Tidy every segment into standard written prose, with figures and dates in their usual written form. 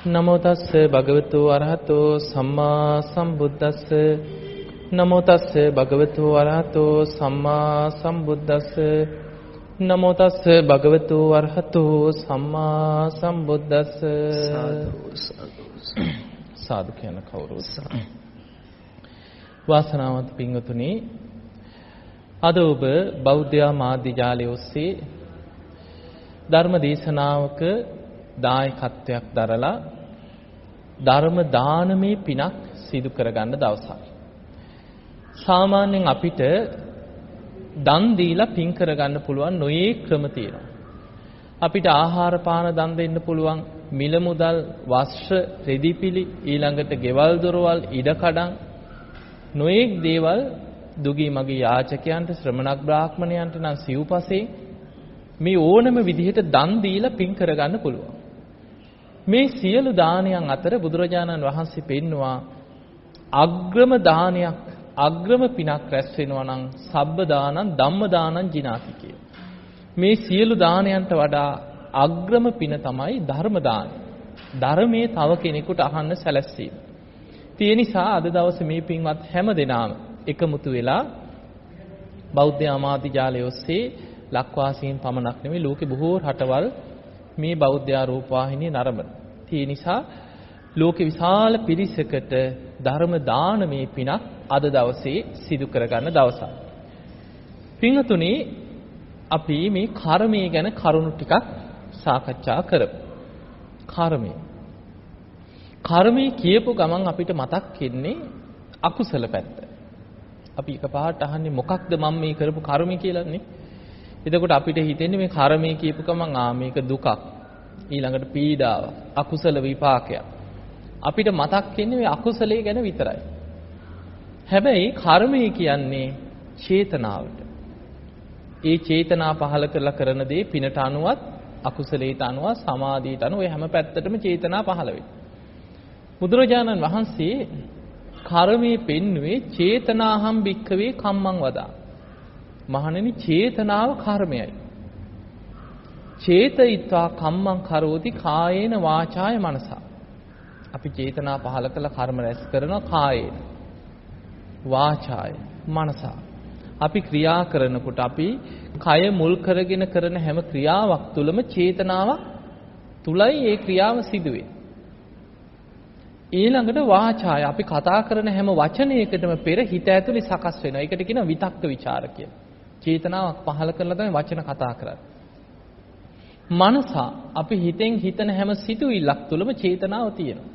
නමෝ තස්ස භගවතු අරහතෝ සම්මා සම්බුද්දස්ස නමෝ තස්ස භගවතු අරහතෝ සම්මා සම්බුද්දස්ස නමෝ තස්ස භගවතු අරහතෝ සම්මා සම්බුද්දස්ස සාදු කියන කවුරුත් වාසනාවන්ත පින්වතුනි, අද ඔබ බෞද්ධ මාධ්‍ය ජාලය ඔස්සේ ධර්ම දේශනාවක දායකත්වයක් දරලා ධර්ම දානමේ පිනක් සිදු කරගන්න දවසක්. සාමාන්‍යයෙන් අපිට දන් දීලා පින් කරගන්න පුළුවන් නොයේ ක්‍රම තියෙනවා. අපිට ආහාර පාන දන් දෙන්න පුළුවන්, මිල මුදල්, වස්ත්‍ර, රෙදිපිලි, ඊළඟට ගෙවල් දොරවල්, ඉඩකඩම්, නොයේ දේවල් දුගී මගේ යාචකයන්ට, ශ්‍රමණක් බ්‍රාහ්මණයන්ට නම් සිව්පසේ මේ ඕනම විදිහට දන් දීලා පින් කරගන්න පුළුවන්. මේ සියලු දානයන් අතර බුදුරජාණන් වහන්සේ පෙන්නවා අග්‍රම දානයක්, අග්‍රම පිනක් රැස් වෙනවා නම් සබ්බ දානං ධම්ම දානං ජිනාති කිය. මේ සියලු දානයන්ට වඩා අග්‍රම පින තමයි ධර්ම දානය. ධර්මයේ තව කෙනෙකුට අහන්න සැලැස්වීම. ඒ නිසා අද දවසේ මේ පින්වත් හැම දෙනාම එකමුතු වෙලා බෞද්ධ ආමාත්‍ය ජාලය ඔස්සේ ලක්වාසීන් පමණක් නෙවෙයි ලෝකේ බොහෝ රටවල් මේ බෞද්ධ රූපවාහිනිය නරඹන. ඒ නිසා ලෝකේ විශාල පිරිසකට ධර්ම දානමේ පිනක් අද දවසේ සිදු කරගන්න දවසක්. පින්වතුනි, අපි මේ කර්මය ගැන කරුණු ටිකක් සාකච්ඡා කරමු. කර්මය කියපු ගමන් අපිට මතක් වෙන්නේ අකුසල පැත්ත. අපි එකපාරට අහන්නේ මොකක්ද මම මේ කරපු කර්මය කියලානේ. එතකොට අපිට හිතෙන්නේ මේ කර්මය කියපු ගමන් මේක දුකක්, ඊළඟට පීඩාවක්, අකුසල විපාකයක්. අපිට මතක් වෙන්නේ මේ අකුසලයේ ගැන විතරයි. හැබැයි කර්මය කියන්නේ චේතනාවට. ඒ චේතනා පහල කරලා කරන දේ පිනට අනුවත්, අකුසලයට අනුවත්, සමාධියට අනුව හැම පැත්තටම චේතනා පහල වෙනවා. බුදුරජාණන් වහන්සේ කර්මයේ පෙන්වුවේ චේතනාහම් භික්ඛවේ කම්මං වදා. මහණෙනි, චේතනාව කර්මයයි. චේතයිත්වා කම්මං කරෝති කායේන වාචාය මනසා. අපි චේතනා පහල කළ කර්ම රැස් කරනවා කායේන වාචාය මනසා. අපි ක්‍රියා කරනකොට අපි කය මුල් කරගෙන කරන හැම ක්‍රියාවක් තුළම චේතනාවක් තුලයි ඒ ක්‍රියාව සිදුවේ. ඊළඟට වාචාය, අපි කතා කරන හැම වචනයකටම පෙර හිත ඇතුලේ සකස් වෙනවා. ඒකට කියනවා විතක්ක ਵਿਚාර කියලා. චේතනාවක් පහල කරලා තමයි වචන කතා කරන්නේ. මනසා, අපි හිතෙන් හිතන හැම සිතුවිල්ලක් තුළම චේතනාව තියෙනවා.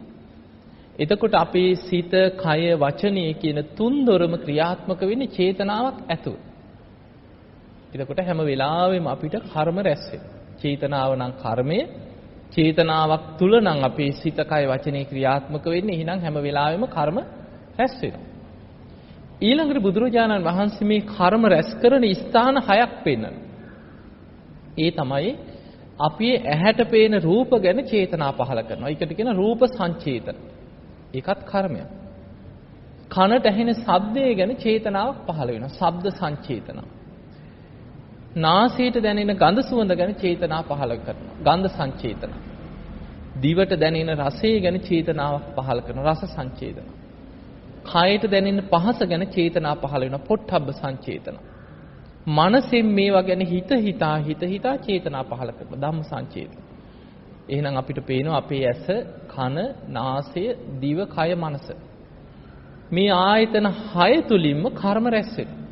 එතකොට අපේ සිත, කය, වචනය කියන තුන් දොරම ක්‍රියාත්මක වෙන්නේ චේතනාවක් ඇතුව. එතකොට හැම වෙලාවෙම අපිට කර්ම රැස් වෙනවා. චේතනාව නම් කර්මය, චේතනාවක් තුල නම් අපේ සිත, කය, වචනේ ක්‍රියාත්මක වෙන්නේ. එහෙනම් හැම වෙලාවෙම කර්ම රැස් වෙනවා. ඊළඟට බුදුරජාණන් වහන්සේ මේ කර්ම රැස් කරන ස්ථාන 6ක් පෙන්නනවා. ඒ තමයි අපි ඇහැට පේන රූප ගැන චේතනා පහල කරනවා. ඒකට කියන රූප සංචේතන. ඒකත් කර්මයක්. කනට ඇහෙන ශබ්දය ගැන චේතනාවක් පහල වෙනවා. ශබ්ද සංචේතන. නාසයට දැනෙන ගඳ සුවඳ ගැන චේතනා පහල කරනවා. ගන්ධ සංචේතන. දිවට දැනෙන රසය ගැන චේතනාවක් පහල කරනවා. රස සංචේතන. කයට දැනෙන පහස ගැන චේතනා පහල වෙනවා. පොට්ටබ්බ සංචේතන. මනසෙන් මේවා ගැන හිත හිතා චේතනා පහල කරනවා. ධම්ම සංචේතන. එහෙනම් අපිට පේනවා අපේ ඇස, කන, නාසය, දිව, කය, මනස. මේ ආයතන 6 තුලින්ම කර්ම රැස් වෙනවා.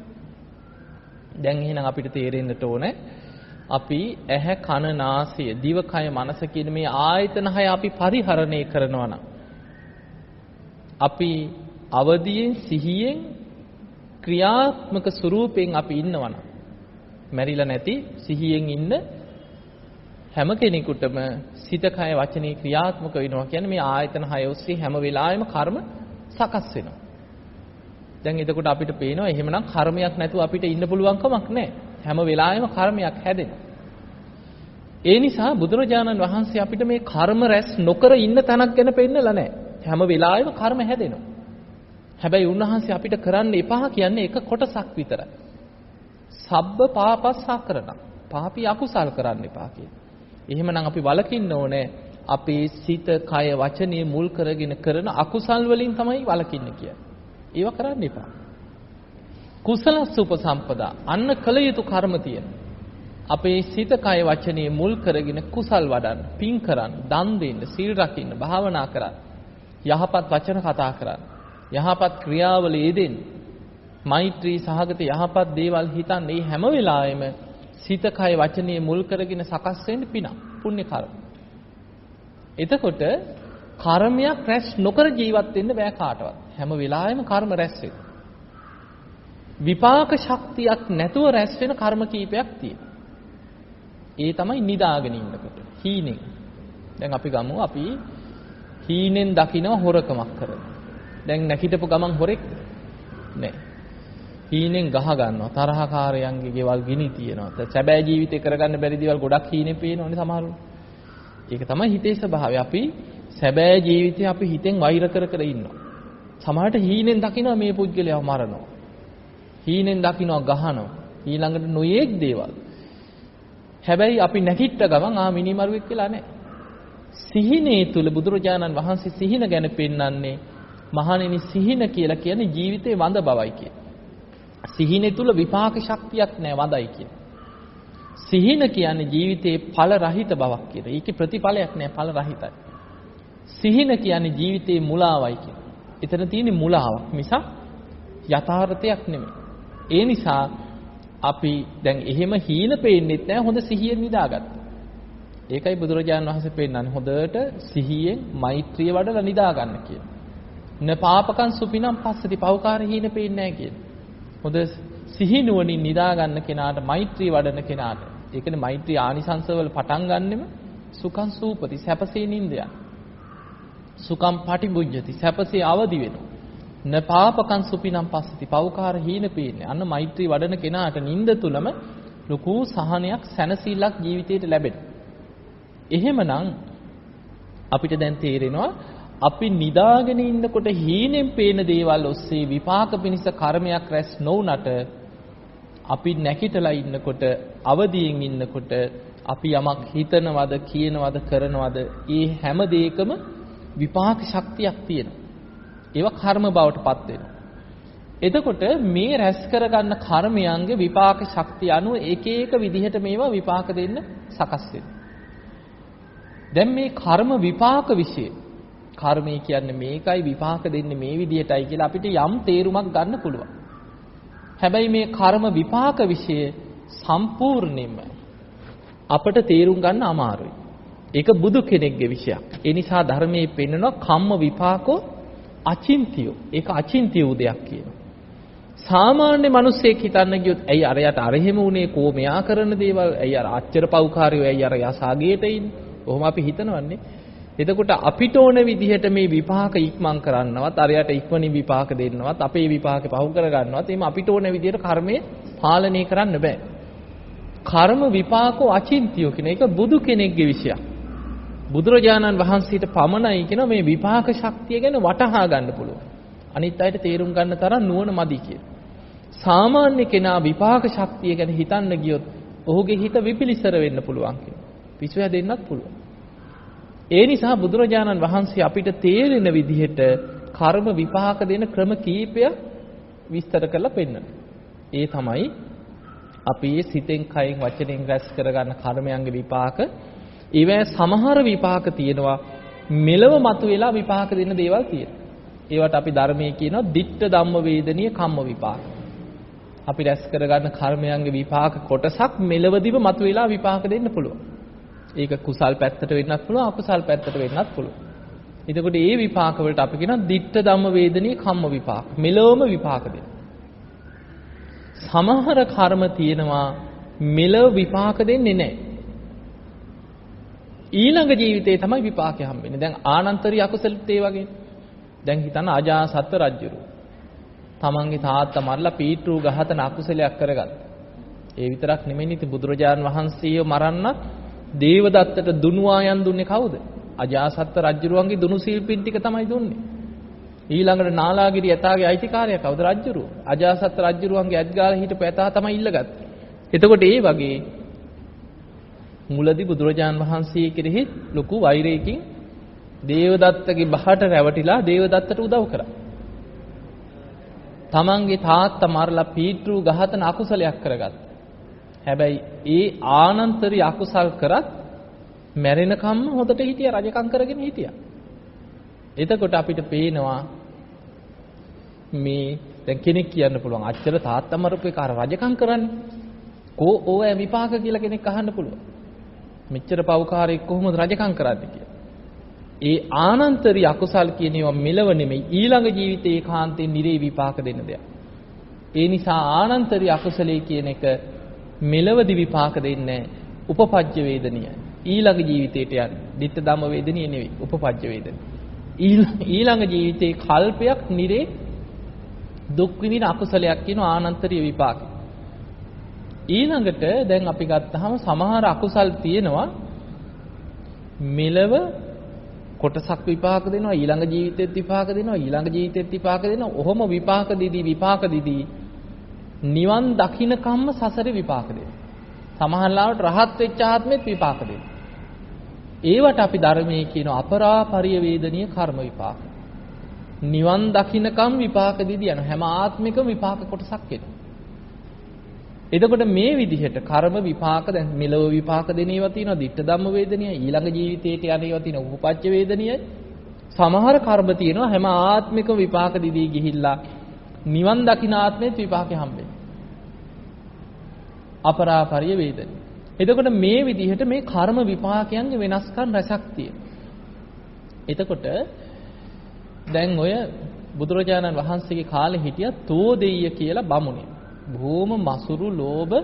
දැන් එහෙනම් අපිට තේරෙන්නට ඕනේ අපි ඇහැ, කන, නාසය, දිව, කය, මනස කියන මේ ආයතන 6 අපි පරිහරණය කරනවා නම්, අපි අවදියෙන්, සිහියෙන්, ක්‍රියාත්මක ස්වරූපයෙන් අපි ඉන්නවනම්, මැරිලා නැති සිහියෙන් ඉන්න හැම කෙනෙකුටම සිත, කය, වචනේ ක්‍රියාත්මක වෙනවා කියන්නේ මේ ආයතන 6 ඔස්සේ හැම වෙලාවෙම කර්ම සකස් වෙනවා. දැන් එතකොට අපිට පේනවා එහෙමනම් කර්මයක් නැතුව අපිට ඉන්න පුළුවන් කමක් නැහැ. හැම වෙලාවෙම කර්මයක් හැදෙනවා. ඒ නිසා බුදුරජාණන් වහන්සේ අපිට මේ කර්ම රැස් නොකර ඉන්න තැනක් ගැන පෙන්නලා නැහැ. හැම වෙලාවෙම කර්ම හැදෙනවා. හැබැයි උන්වහන්සේ අපිට කරන්න එපා කියන්නේ එක කොටසක් විතරයි. සබ්බ පාපස්සකරණ. පාපී අකුසල් කරන්න එපා කියන. එහෙමනම් අපි වලකින්න ඕනේ අපේ සිත, කය, වචනේ මුල් කරගෙන කරන අකුසල් වලින් තමයි වළකින්න කියන්නේ. ඒව කරන්න එපා. කුසලස්ස උපසම්පදා අන්න කල යුතු කර්ම තියෙන. අපේ සිත, කය, වචනේ මුල් කරගෙන කුසල් වඩන්න, පින් කරන්න, දන් දෙන්න, සීල් රකින්න, භාවනා කරන්න, යහපත් වචන කතා කරන්න, යහපත් ක්‍රියාවල යෙදෙන්න, මෛත්‍රී සහගත යහපත් දේවල් හිතන්න. මේ හැම වෙලාවෙම සිත, කය, වචනේ මුල් කරගෙන සකස් වෙන්න පිනක්, පුණ්‍ය කර්ම. එතකොට කර්මයක් රැස් නොකර ජීවත් වෙන්න බෑ කාටවත්. හැම වෙලාවෙම කර්ම රැස් වෙනවා. විපාක ශක්තියක් නැතුව රැස් වෙන කර්ම කීපයක් තියෙනවා. ඒ තමයි නිදාගෙන ඉන්නකොට හීනෙන්. දැන් අපි ගමු අපි හීනෙන් දකින්න හොරකමක් කරනවා. දැන් නැකිටපු ගමන් හොරෙක් නෑ. හීනෙන් ගහ ගන්නවා, තරහකාරයන්ගේ ගෙවල් ගිනි තියනවා. සැබෑ ජීවිතේ කරගන්න බැරි දේවල් ගොඩක් හීනෙන් පේනවනේ සමහරවිට. ඒක තමයි හිතේ ස්වභාවය. අපි සැබෑ ජීවිතේ අපි හිතෙන් වෛර කර කර ඉන්නවා. සමහරට හීනෙන් දකිනවා මේ පුද්ගලයාව මරනවා. හීනෙන් දකිනවා ගහනවා. ඊළඟට නොයේක් දේවල්. හැබැයි අපි නැතිට ගමන් මිනිමරුවෙක් කියලා නැහැ. සිහිනේ තුල බුදුරජාණන් වහන්සේ සිහින ගැන පෙන්වන්නේ මහණෙනි සිහින කියලා කියන්නේ ජීවිතේ වඳ බවයි කියන. සිහිනේ තුල විපාක ශක්තියක් නැහැ වඳයි කියන. සිහින කියන්නේ ජීවිතේ ඵල රහිත බවක් කියන. ඒකේ ප්‍රතිඵලයක් නැහැ ඵල රහිතයි. සිහින කියන්නේ ජීවිතේ මුලාවයි කියන. එතන තියෙන්නේ මුලාවක් මිසක් යථාර්ථයක් නෙමෙයි. ඒ නිසා අපි දැන් එහෙම හීන පේන්නෙත් නැහැ හොඳ සිහියෙන් නිදාගත්තා. ඒකයි බුදුරජාණන් වහන්සේ පෙන්නන්නේ හොඳට සිහියෙන් මෛත්‍රිය වඩලා නිදා ගන්න කියලා. න පාපකං සුපිනම් පස්සති පවකාර හීන පේන්නේ නැහැ කියන. හොඳ සිහිනුවණින් නිදා ගන්න කෙනාට මෛත්‍රිය වඩන කෙනාට. ඒ කියන්නේ මෛත්‍රී ආනිසංසවල පටන් ගන්නෙම සුඛං සූපති සැපසේ නින්දයන්. සුඛං පටිභුජ්ජති සැපසේ අවදි වෙනවා. න පාපකං සුපිනම් පස්සති පවකාර හීන පේන්නේ. අන්න මෛත්‍රී වඩන කෙනාට නින්ද තුලම ලොකු සහනයක් සැනසීලක් ජීවිතේට ලැබෙනවා. එහෙමනම් අපිට දැන් තේරෙනවා අපි නිදාගෙන ඉන්නකොට හීනෙන් පේන දේවල් ඔස්සේ විපාක පිණිස කර්මයක් රැස් නොවුනට අපි නැකිටලා ඉන්නකොට අවදියෙන් ඉන්නකොට අපි යමක් හිතනවද කියනවද කරනවද ඒ හැම දෙයකම විපාක ශක්තියක් තියෙනවා. ඒවා කර්ම බවට පත් වෙනවා. එතකොට මේ රැස් කරගන්න කර්මයන්ගේ විපාක ශක්තිය අනුව එක එක විදිහට මේවා විපාක දෙන්න සකස් වෙනවා. දැන් මේ කර්ම විපාක વિશે කර්මය කියන්නේ මේකයි විපාක දෙන්නේ මේ විදිහටයි කියලා අපිට යම් තේරුමක් ගන්න පුළුවන්. හැබැයි මේ කර්ම විපාක વિશે සම්පූර්ණයෙන්ම අපට තේරුම් ගන්න අමාරුයි. ඒක බුදු කෙනෙක්ගේ විෂයක්. ඒ නිසා ධර්මයේ පෙන්නනවා කම්ම විපාකෝ අචින්තියෝ. ඒක අචින්තිය උදයක් කියනවා. සාමාන්‍ය මිනිස්සෙක් හිතන්න ගියොත් ඇයි අරයට අර එහෙම උනේ කෝ මෙයා කරන දේවල් ඇයි අර අච්චර පව්කාරයෝ ඇයි අර යසාගේට ඉන්නේ. කොහොම අපි හිතනවන්නේ. එතකොට අපිට ඕන විදිහට මේ විපාක ඉක්මන් කරන්නවත් අරයට ඉක්මනින් විපාක දෙන්නවත් අපේ විපාකේ පහු කර ගන්නවත් එහෙම අපිට ඕන විදිහට කර්මය පාලනය කරන්න බෑ. කර්ම විපාකෝ අචින්තියෝ කියන එක බුදු කෙනෙක්ගේ විෂයක්. බුදුරජාණන් වහන්සේට පමණයි කියන මේ විපාක ශක්තිය ගැන වටහා ගන්න පුළුවන්. අනිත් අයට තේරුම් ගන්න තරම් නුවණ මදි කියලා. සාමාන්‍ය කෙනා විපාක ශක්තිය ගැන හිතන්න ගියොත් ඔහුගේ හිත විපිලිසර වෙන්න පුළුවන් කියලා. පිස්සු හැදෙන්නත් පුළුවන්. ඒ නිසා බුදුරජාණන් වහන්සේ අපිට තේරෙන විදිහට කර්ම විපාක දෙන ක්‍රම කීපය විස්තර කරලා පෙන්නනවා. ඒ තමයි අපි සිතෙන් කයෙන් වචනෙන් රැස් කරගන්න කර්මයන්ගේ විපාක. ඒවැ සමහර විපාක තියෙනවා මෙලව මතුවලා විපාක දෙන දේවල් තියෙනවා. ඒවට අපි ධර්මයේ කියනවා ditta ධම්ම වේදනීය කම්ම විපාක. අපි රැස් කරගන්න කර්මයන්ගේ විපාක කොටසක් මෙලවදිව මතුවලා විපාක දෙන්න පුළුවන්. ඒක කුසල් පැත්තට වෙන්නත් පුළුවන් අකුසල් පැත්තට වෙන්නත් පුළුවන්. එතකොට මේ විපාක වලට අපි කියනවා ditta ධම්ම වේදනීය කම්ම විපාක. මෙලොවම විපාක දෙන. සමහර කර්ම තියෙනවා මෙලොව විපාක දෙන්නේ නැහැ. ඊළඟ ජීවිතේ තමයි විපාකය හම්බෙන්නේ. දැන් ආනන්තරී අකුසලත් ඒ වගේ. දැන් හිතන්න අජාසත් රජුරු. තමන්ගේ තාත්තා මරලා පීතෘ ඝාතන අකුසලයක් කරගත්තා. ඒ විතරක් නෙමෙයි ඉතින් බුදුරජාණන් වහන්සේව මරන්නත් දේවදත්තට දුනුවායන් දුන්නේ කවුද? අජාසත් රජුරුවන්ගේ දුනු සිල්පින් ටික තමයි දුන්නේ. ඊළඟට නාලාගිරි යතාගේ අයිතිකාරයා කවුද? රජුරුව. අජාසත් රජුරුවන්ගේ ඇත්ගාලා හිටපු යතා තමයි ඉල්ලගත්තේ. එතකොට ඒ වගේ මුලදී බුදුරජාන් වහන්සේ කෙරෙහි ලොකු වෛරයකින් දේවදත්තගේ බහට රැවටිලා දේවදත්තට උදව් කරා. තමන්ගේ තාත්තා මරලා පීතෘ ඝාතන අකුසලයක් කරගත්තා. හැබැයි ඒ ආනන්තරී අකුසල් කරත් මැරෙනකම්ම හොදට හිටියා, රජකම් කරගෙන හිටියා. එතකොට අපිට පේනවා මේ දැන් කෙනෙක් කියන්න පුළුවන් අච්චර තාත්තා මරපු එක අර රජකම් කරන්නේ. ඕවා විපාක කියලා කෙනෙක් අහන්න පුළුවන්. මෙච්චර පව්කාරයෙක් කොහොමද රජකම් කරන්නේ කියලා. ඒ ආනන්තරී අකුසල් කියන ඒවා මෙලව නෙමෙයි ඊළඟ ජීවිතේ ඒකාන්තයෙන් නිරේ විපාක දෙන්න දෙයක්. ඒ නිසා ආනන්තරී අකුසලයේ කියන එක මෙලවදි විපාක දෙන්නේ උපපජ්ජ වේදනීය. ඊළඟ ජීවිතේට යන්නේ. ditta dhamma වේදනීය නෙවෙයි උපපජ්ජ වේදනීය. ඊළඟ ජීවිතේ කල්පයක් නිරේ දුක් විඳින අකුසලයක් කියන ආනන්තරීය විපාක. ඊළඟට දැන් අපි ගත්තාම සමහර අකුසල් තියෙනවා මෙලව කොටසක් විපාක දෙනවා, ඊළඟ ජීවිතෙත් විපාක දෙනවා, ඊළඟ ජීවිතෙත් විපාක දෙනවා. ඔහොම විපාක දීදී නිවන් දකින්නකම්ම සසරේ විපාක දෙනවා. සමහරවිට රහත් වෙච්ච ආත්මෙත් විපාක දෙනවා. ඒවට අපි ධර්මයේ කියන අපරාපරිය වේදනීය කර්ම විපාක. නිවන් දකින්නකම් විපාක දීදී යන හැම ආත්මිකම විපාක කොටසක් එනවා. එතකොට මේ විදිහට කර්ම විපාක දැන් මෙලව විපාක දෙන ඒවා තියෙනවා, ditta dhamma වේදනීය, ඊළඟ ජීවිතේට යන ඒවා තියෙනවා, උපපච්ච වේදනීය. සමහර කර්ම තියෙනවා හැම ආත්මිකම විපාක දීදී ගිහිල්ලා නිවන් දකින්න ආත්මෙත් විපාකේ හම්බෙන්නේ. අපරාපරිය වේදනීය. එතකොට මේ විදිහට මේ කර්ම විපාකයන්ගේ වෙනස්කම් රැසක් තියෙනවා. එතකොට දැන් ඔය බුදුරජාණන් වහන්සේගේ කාලේ හිටිය තෝදෙය්‍ය කියලා බමුණේ. බොහොම මසුරු ලෝභ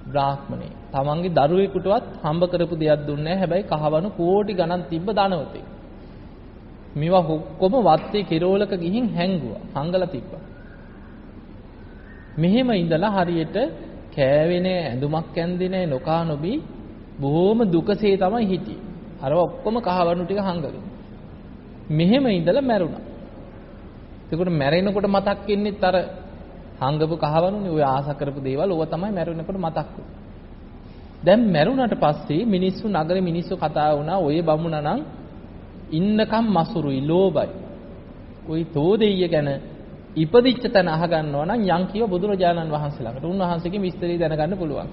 බ්‍රාහ්මණේ. තමන්ගේ දරුවෙකුටවත් හම්බ කරපු දෙයක් දුන්නේ නැහැ. හැබැයි කහවණු කෝටි ගණන් තිබ්බ ධනවතෙක්. මේවා ඔක්කොම වත්තේ කෙරෝලක ගිහින් හැංගුවා. හංගලා තිබ්බා. මෙහෙම ඉඳලා හරියට කෑවේ නෑ, ඇඳුමක් ඇඳේ නෑ, නොකා නොබී බොහොම දුකසේ තමයි හිටියේ. අර ඔක්කොම කහවණු ටික හංගගෙන. මෙහෙම ඉඳලා මැරුණා. එතකොට මැරෙනකොට මතක් වෙන්නේත් අර හංගපු කහවණුනේ, ඔය ආස කරපු දේවල් ඕවා තමයි මැරෙනකොට මතක් වෙන්නේ. දැන් මැරුණාට පස්සේ නගරේ මිනිස්සු කතා වුණා ඔය බමුණා නම් ඉන්නකම් මසුරුයි, ලෝභයි. ওই තෝදෙය්‍ය ගැන ඉපදිච්ච තැන අහගන්නවා නම් යම් කියව බුදුරජාණන් වහන්සේ ළඟට. උන්වහන්සේගේ විස්තරය දැනගන්න පුළුවන්.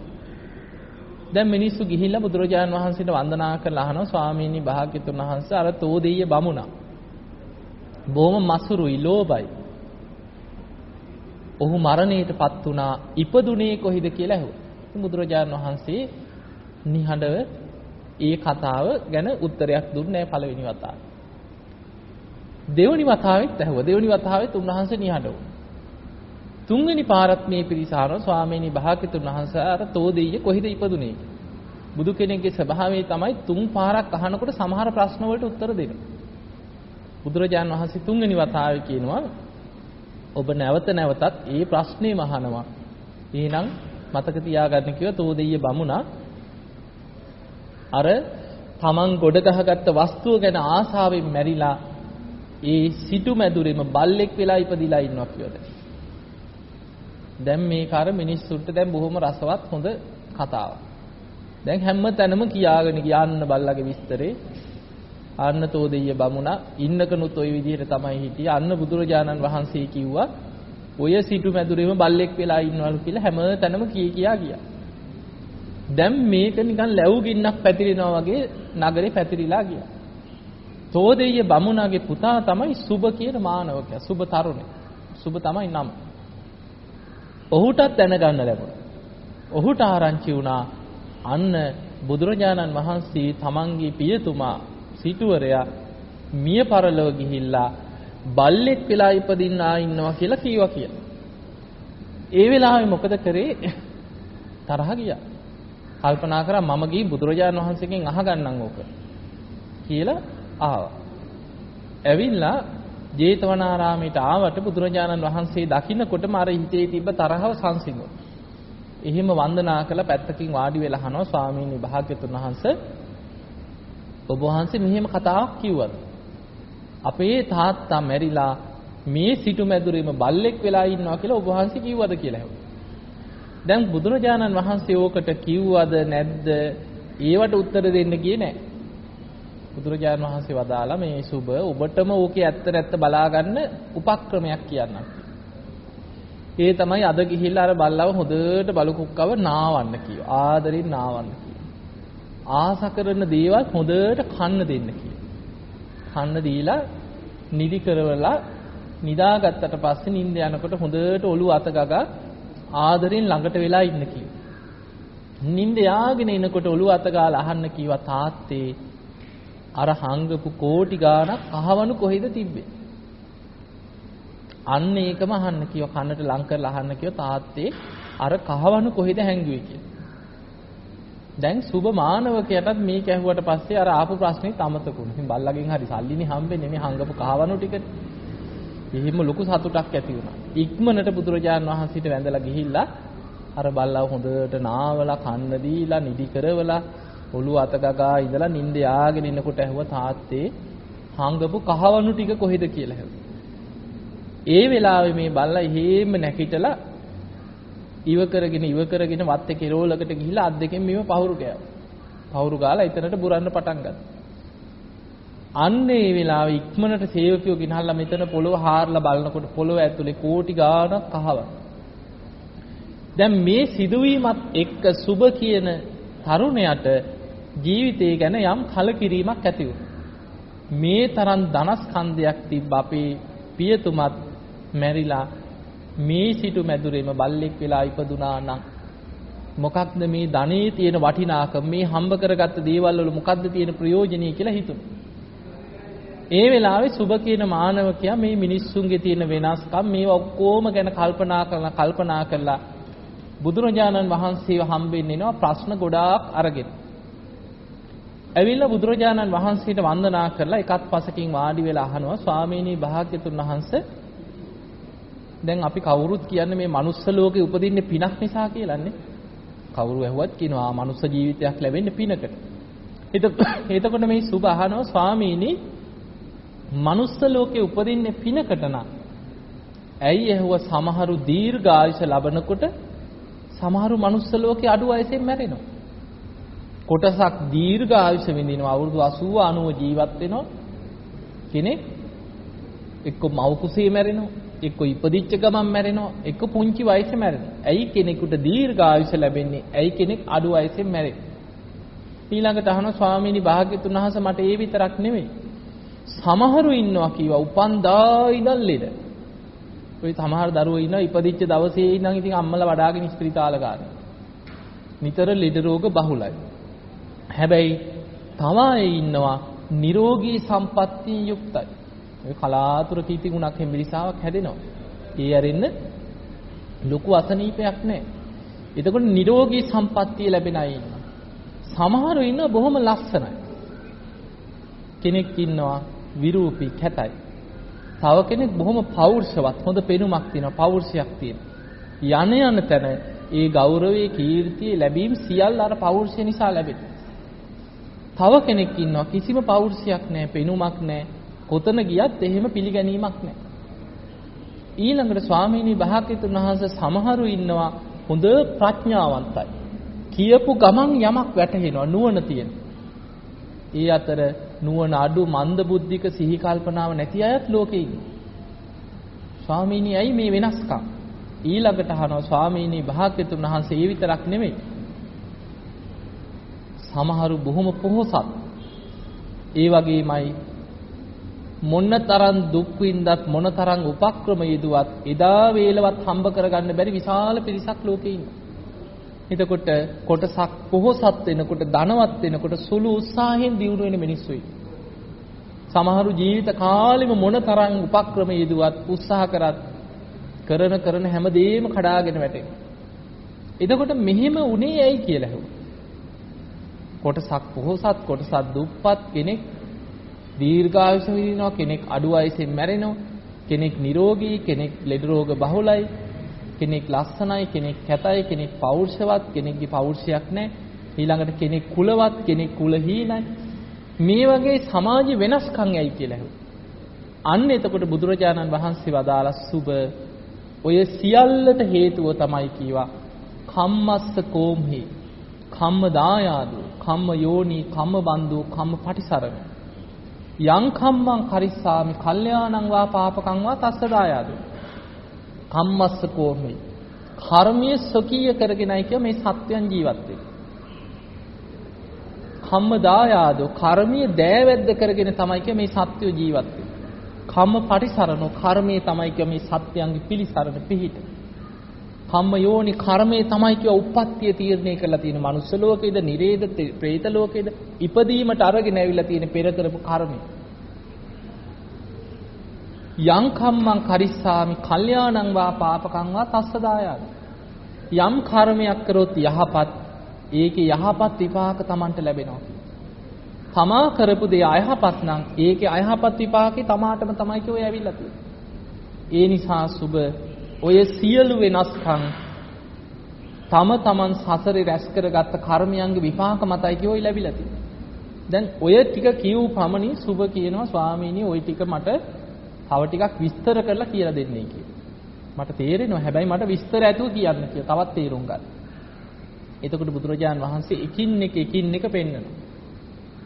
දැන් මිනිස්සු ගිහිල්ලා බුදුරජාණන් වහන්සේට වන්දනා කරලා අහනවා ස්වාමීනි භාග්‍යතුන් වහන්සේ අර තෝදෙය්‍ය බමුණා බොහොම මසුරුයි, ලෝභයි. ඔහු මරණයටපත් වුණා, ඉපදුනේ කොහිද කියලා ඇහුවා. බුදුරජාණන් වහන්සේ නිහඬව ඒ කතාව ගැන උත්තරයක් දුන්නේ නැහැ පළවෙනි වතාවේ. දෙවෙනි වතාවෙත් ඇහුවා. දෙවෙනි වතාවෙත් උන්වහන්සේ නිහඬ වුණා. තුන්වෙනි පාරත් මේ පිරිසාර ස්වාමීනි භාග්‍යතුන් වහන්සේ අර තෝදෙය්‍ය කොහිද ඉපදුනේ? බුදු කෙනෙක්ගේ ස්වභාවය තමයි තුන් පාරක් අහනකොට සමහර ප්‍රශ්න වලට උත්තර දෙනවා. බුදුරජාණන් වහන්සේ තුන්වෙනි වතාවේ කියනවා ඔබ නැවත නැවතත් ඒ ප්‍රශ්නේම අහනවා. එහෙනම් මතක තියාගන්න කිව්වා තෝදෙය්‍ය බමුණා අර තමන් ගොඩ ගහගත්ත වස්තුව ගැන ආසාවෙන් මැරිලා ඒ සිටු මැදුරේම බල්ලෙක් වෙලා ඉපදිලා ඉන්නවා කියලාද. දැන් මේක අර මිනිස්සුන්ට දැන් බොහොම රසවත් හොඳ කතාවක්. දැන් හැම තැනම කියාගෙන යන්න බල්ලගේ විස්තරේ අන්න තෝදෙය්‍ය බමුණා ඉන්නකනුත් ওই විදිහට තමයි හිටියේ. අන්න බුදුරජාණන් වහන්සේ කිව්වා ඔය සිටු මැදුරේම බල්ලෙක් වෙලා ඉන්නවලු කියලා හැම තැනම කියා ගියා. දැන් මේක නිකන් ලැබු ගින්නක් පැතිරෙනවා වගේ නගරේ පැතිරිලා ගියා. තෝදෙය්‍ය බමුණාගේ පුතා තමයි සුබ කියන මානවකයා. සුබ තරුණේ. සුබ තමයි නම. ඔහුටත් දැනගන්න ලැබුණා. ඔහුට ආරංචි වුණා අන්න බුදුරජාණන් වහන්සේ තමන්ගේ පියතුමා සිටුවරයා මිය පරලොව ගිහිල්ලා බල්ලෙක් වෙලා ඉපදින්න ඉන්නවා කියලා කිව්වා කියලා. ඒ වෙලාවේ මොකද කරේ? තරහ ගියා. කල්පනා කරා මම ගිහින් බුදුරජාණන් වහන්සේගෙන් අහගන්නම් ඕක කියලා ආවා. ඇවිල්ලා ජේතවනාරාමයට ආවට බුදුරජාණන් වහන්සේ දකින්නකොටම අර හිතේ තිබ්බ තරහව සංසිඳුණා. එහෙම වන්දනා කළා පැත්තකින් වාඩි වෙලා අහනවා ස්වාමීනි භාග්‍යතුන් වහන්සේ ඔබ වහන්සේ මෙහෙම කතාවක් කිව්වද? අපේ තාත්තා මැරිලා මේ සිටු මැදුරේම බල්ලෙක් වෙලා ඉන්නවා කියලා ඔබ වහන්සේ කිව්වද කියලා ඇහුවා. දැන් බුදුරජාණන් වහන්සේ ඕකට කිව්වද නැද්ද ඒවට උත්තර දෙන්න ගියේ නැහැ. බුදුරජාණන් වහන්සේ වදාලා මේ සුබ ඔබටම ඕකේ ඇත්ත නැත්ත බලා ගන්න උපක්‍රමයක් කියන්නම්. ඒ තමයි අද ගිහිල්ලා අර බල්ලව හොඳට බලු කුක්කව නාවන්න කියනවා. ආදරෙන් නාවන්න කියනවා. ආස කරන දේවල් හොඳට කන්න දෙන්න කියනවා. කන්න දීලා නිදි කරවලා නිදාගත්තට පස්සේ නිින්ද යනකොට හොඳට ඔළුව අත ගගා ආදරෙන් ළඟට වෙලා ඉන්න කියනවා. නිින්ද යාගෙන එනකොට ඔළුව අත ගාලා අහන්න කිව්වා තාත්තේ අර හංගපු කෝටි ගාණක් අහවණු කොහෙද තිබ්බේ? අන්න ඒකම අහන්න කිව්වා කන්නට ලං කරලා අහන්න කිව්වා තාත්තේ අර කහවණු කොහෙද හැංගුවේ කියලා. දැන් සුබ මානවකයටත් මේ කැහුවට පස්සේ අර ආපු ප්‍රශ්නේ අමතක වුණා. ඉතින් බල්ලගෙන් හරි සල්ලිනේ හම්බෙන්නේ මේ හංගපු කහවණු ටිකට. එහෙම ලොකු සතුටක් ඇති වුණා. ඉක්මනට බුදුරජාණන් වහන්සේට වැඳලා ගිහිල්ලා අර බල්ලව හොඳට නාවලා කන්න දීලා නිදි කරවලා ඔළුව අත ගගා ඉඳලා නිින්ද යාගෙන ඉන්නකොට ඇහුවා තාත්තේ හංගපු කහවණු ටික කොහෙද කියලා ඇහුවා. ඒ වෙලාවේ මේ බල්ලා එහෙම නැකිටලා ඉව කරගෙන වත් එකේ රෝලකට ගිහිලා අත් දෙකෙන් මේව පහුරු ගෑවා. පහුරු ගාලා එතනට බුරන්න පටන් ගත්තා. අන්න ඒ වෙලාවේ ඉක්මනට සේවකයෝ ගෙනහල්ලා මෙතන පොළව හාරලා බලනකොට පොළව ඇතුලේ කෝටි ගාණක් කහවණු. දැන් මේ සිදුවීමත් එක්ක සුබ කියන තරුණයාට ජීවිතය ගැන යම් කලකිරීමක් ඇති වුණා. මේ තරම් ධනස්කන්ධයක් තිබ්බ අපේ පියතුමත් මැරිලා මේ සිටු මැදුරේම බල්ලෙක් වෙලා ඉපදුනා නම් මොකක්ද මේ ධනේ තියෙන වටිනාකම මේ හම්බ කරගත්ත දේවල් වල මොකක්ද තියෙන ප්‍රයෝජනීය කියලා හිතුණා. ඒ වෙලාවේ සුබ කියන මානවකයා මේ මිනිස්සුන්ගේ තියෙන වෙනස්කම් මේවා ඔක්කොම ගැන කල්පනා කරලා බුදුරජාණන් වහන්සේව හම්බෙන්නේනවා ප්‍රශ්න ගොඩාක් අරගෙන. ඇවිල්ලා බුදුරජාණන් වහන්සේට වන්දනා කරලා එකත් පසකින් වාඩි වෙලා අහනවා ස්වාමීනි භාග්‍යතුන් වහන්සේ දැන් අපි කවුරුත් කියන්නේ මේ මනුස්ස ලෝකේ උපදින්නේ පිනක් නිසා කියලානේ. කවුරු ඇහුවත් කියනවා මනුස්ස ජීවිතයක් ලැබෙන්නේ පිනකට. එතකොට මේ සුබ අහනවා ස්වාමීනි මනුස්ස ලෝකේ උපදින්නේ පිනකට නම් ඇයි ඇහුව සමහරු දීර්ඝායුෂ ලබනකොට සමහරු මනුස්ස ලෝකේ අඩු වයසෙන් මැරෙනවා. කොටසක් දීර්ඝායුෂ විඳිනවා අවුරුදු 80 90 ජීවත් වෙනවා. කෙනෙක් එක්ක මව් කුසේ මැරෙනවා, එක්ක ඉපදිච්ච ගමන් මැරෙනවා, එක්ක පුංචි වයසේ මැරෙනවා. ඇයි කෙනෙකුට දීර්ඝායුෂ ලැබෙන්නේ? ඇයි කෙනෙක් අඩු වයසෙන් මැරෙන්නේ? ඊළඟට අහනවා ස්වාමීනි භාග්‍යතුන් වහන්සේ මට ඒ විතරක් නෙමෙයි. සමහරු ඉන්නවා කීවා උපන්දා ඉඳන් ලෙඩ. ඔය සමහර දරුවෝ ඉන්නවා ඉපදිච්ච දවසේ ඉඳන් ඉතින් අම්මලා වඩාගෙන ස්පිරිතාල ගන්නවා. නිතර ලෙඩ රෝග බහුලයි. හැබැයි තමයි ඉන්නවා නිරෝගී සම්පත්තියෙන් යුක්තයි. ඔය කලාතුරක ඉතිගුණක් හෙම්බිරිසාවක් හැදෙනවා. ඒ ඇරෙන්න ලොකු අසනීපයක් නැහැ. එතකොට නිරෝගී සම්පත්තිය ලැබෙන අය ඉන්නවා. සමහරු ඉන්නවා බොහොම ලස්සනයි. කෙනෙක් ඉන්නවා විරූපී කැතයි. තව කෙනෙක් බොහොම පෞරුෂවත් හොඳ පෙනුමක් තියෙනවා පෞරුෂයක් තියෙනවා. යන තැන ඒ ගෞරවයේ කීර්තිය ලැබීම් සියල්ල අර පෞරුෂය නිසා ලැබෙනවා. තව කෙනෙක් ඉන්නවා කිසිම පෞරුෂයක් නැහැ පෙනුමක් නැහැ. කොතන ගියත් එහෙම පිළිගැනීමක් නැහැ. ඊළඟට ස්වාමීනි භාග්‍යතුන් වහන්සේ සමහරු ඉන්නවා හොඳ ප්‍රඥාවන්තයි. කියපු ගමන් යමක් වැටහෙනවා නුවණ තියෙන. ඒ අතර නුවණ අඩු මන්ද බුද්ධික සිහි කල්පනාව නැති අයත් ලෝකේ ඉන්නවා. ස්වාමීනි ඇයි මේ වෙනස්කම්? ඊළඟට අහනවා ස්වාමීනි භාග්‍යතුන් වහන්සේ ඒ විතරක් නෙමෙයි. සමහරු බොහොම පොහොසත්. ඒ වගේමයි මොනතරම් දුක් විඳත් මොනතරම් උපක්‍රම යෙදුවත් එදා වේලවත් හම්බ කරගන්න බැරි විශාල පිරිසක් ලෝකේ ඉන්නවා. එතකොට කොටසක් පොහොසත් වෙනකොට ධනවත් වෙනකොට සුළු උත්සාහයෙන් දියුණු වෙන මිනිස්සු ඉන්නවා. සමහරු ජීවිත කාලෙම මොනතරම් උපක්‍රම යෙදුවත් උත්සාහ කරත් කරන හැමදේම කඩාගෙන වැටෙනවා. එතකොට මෙහෙම උනේ ඇයි කියලා හෙව්වා. කොටසක් පොහොසත් කොටසක් දුප්පත් කෙනෙක් දීර්ඝායුෂ විඳිනවා කෙනෙක් අඩු වයසෙන් මැරෙනවා කෙනෙක් නිරෝගී කෙනෙක් ලෙඩ රෝග බහුලයි කෙනෙක් ලස්සනයි කෙනෙක් කැතයි කෙනෙක් පෞරුෂවත් කෙනෙක්ගේ පෞරුෂයක් නැහැ ඊළඟට කෙනෙක් කුලවත් කෙනෙක් කුලහීනයි මේ වගේ සමාජ වෙනස්කම් ඇයි කියලා හෙව්වා. අන්න එතකොට බුදුරජාණන් වහන්සේ වදාලා සුබ ඔය සියල්ලට හේතුව තමයි කීවා කම්මස්ස කෝම්හි කම්ම දායාදෝ කම්ම යෝනි කම්ම බන්දු කම්ම පටිසරණ යං කම්මං කරිස්සාමි කල්යාණං වා පාපකං වා තස්ස දායාද කම්මස්ස කෝමි කර්මයේ සොකීය කරගෙනයි කිය මේ සත්‍යයන් ජීවත් වෙන්නේ කම්ම දායාදෝ කර්මයේ දෑවැද්ද කරගෙන තමයි කිය මේ සත්‍යය ජීවත් වෙන්නේ කම්ම පටිසරණෝ කර්මයේ තමයි කිය මේ සත්‍යයන්ගේ පිළිසරණ පිහිට කම්ම යෝනි කර්මයේ තමයි කිය උප්පත්තිය තීරණය කරලා තියෙන මනුස්ස ලෝකේද නිරේද പ്രേත ලෝකේද ඉපදීමට අරගෙන ඇවිල්ලා තියෙන පෙර කරපු කර්මය යං කම්මං කරිස්සාමි කල්යාණං වා පාපකං වා තස්ස දායාද යම් කර්මයක් කරොත් යහපත් ඒකේ යහපත් විපාක Tamanට ලැබෙනවා තමා කරපු දේ අයහපත් නම් ඒකේ අයහපත් විපාකේ තමාටම තමයි කිය ඔය ඇවිල්ලා තියෙන්නේ ඒ නිසා සුබ ඔය සියලු වෙනස්කම් තම තමන් සසරේ රැස් කරගත්ත කර්මයන්ගේ විපාක මතයි කියෝයි ලැබිලා තියෙන්නේ. දැන් ඔය ටික කියූ පමණින් සුබ කියනවා ස්වාමීනි ඔය ටික මට තව ටිකක් විස්තර කරලා කියලා දෙන්නේ කියලා. මට තේරෙනවා හැබැයි මට විස්තර ඇතුව කියන්න කියලා තවත් තේරුම් ගන්න. එතකොට බුදුරජාන් වහන්සේ එකින් එක පෙන්නනවා.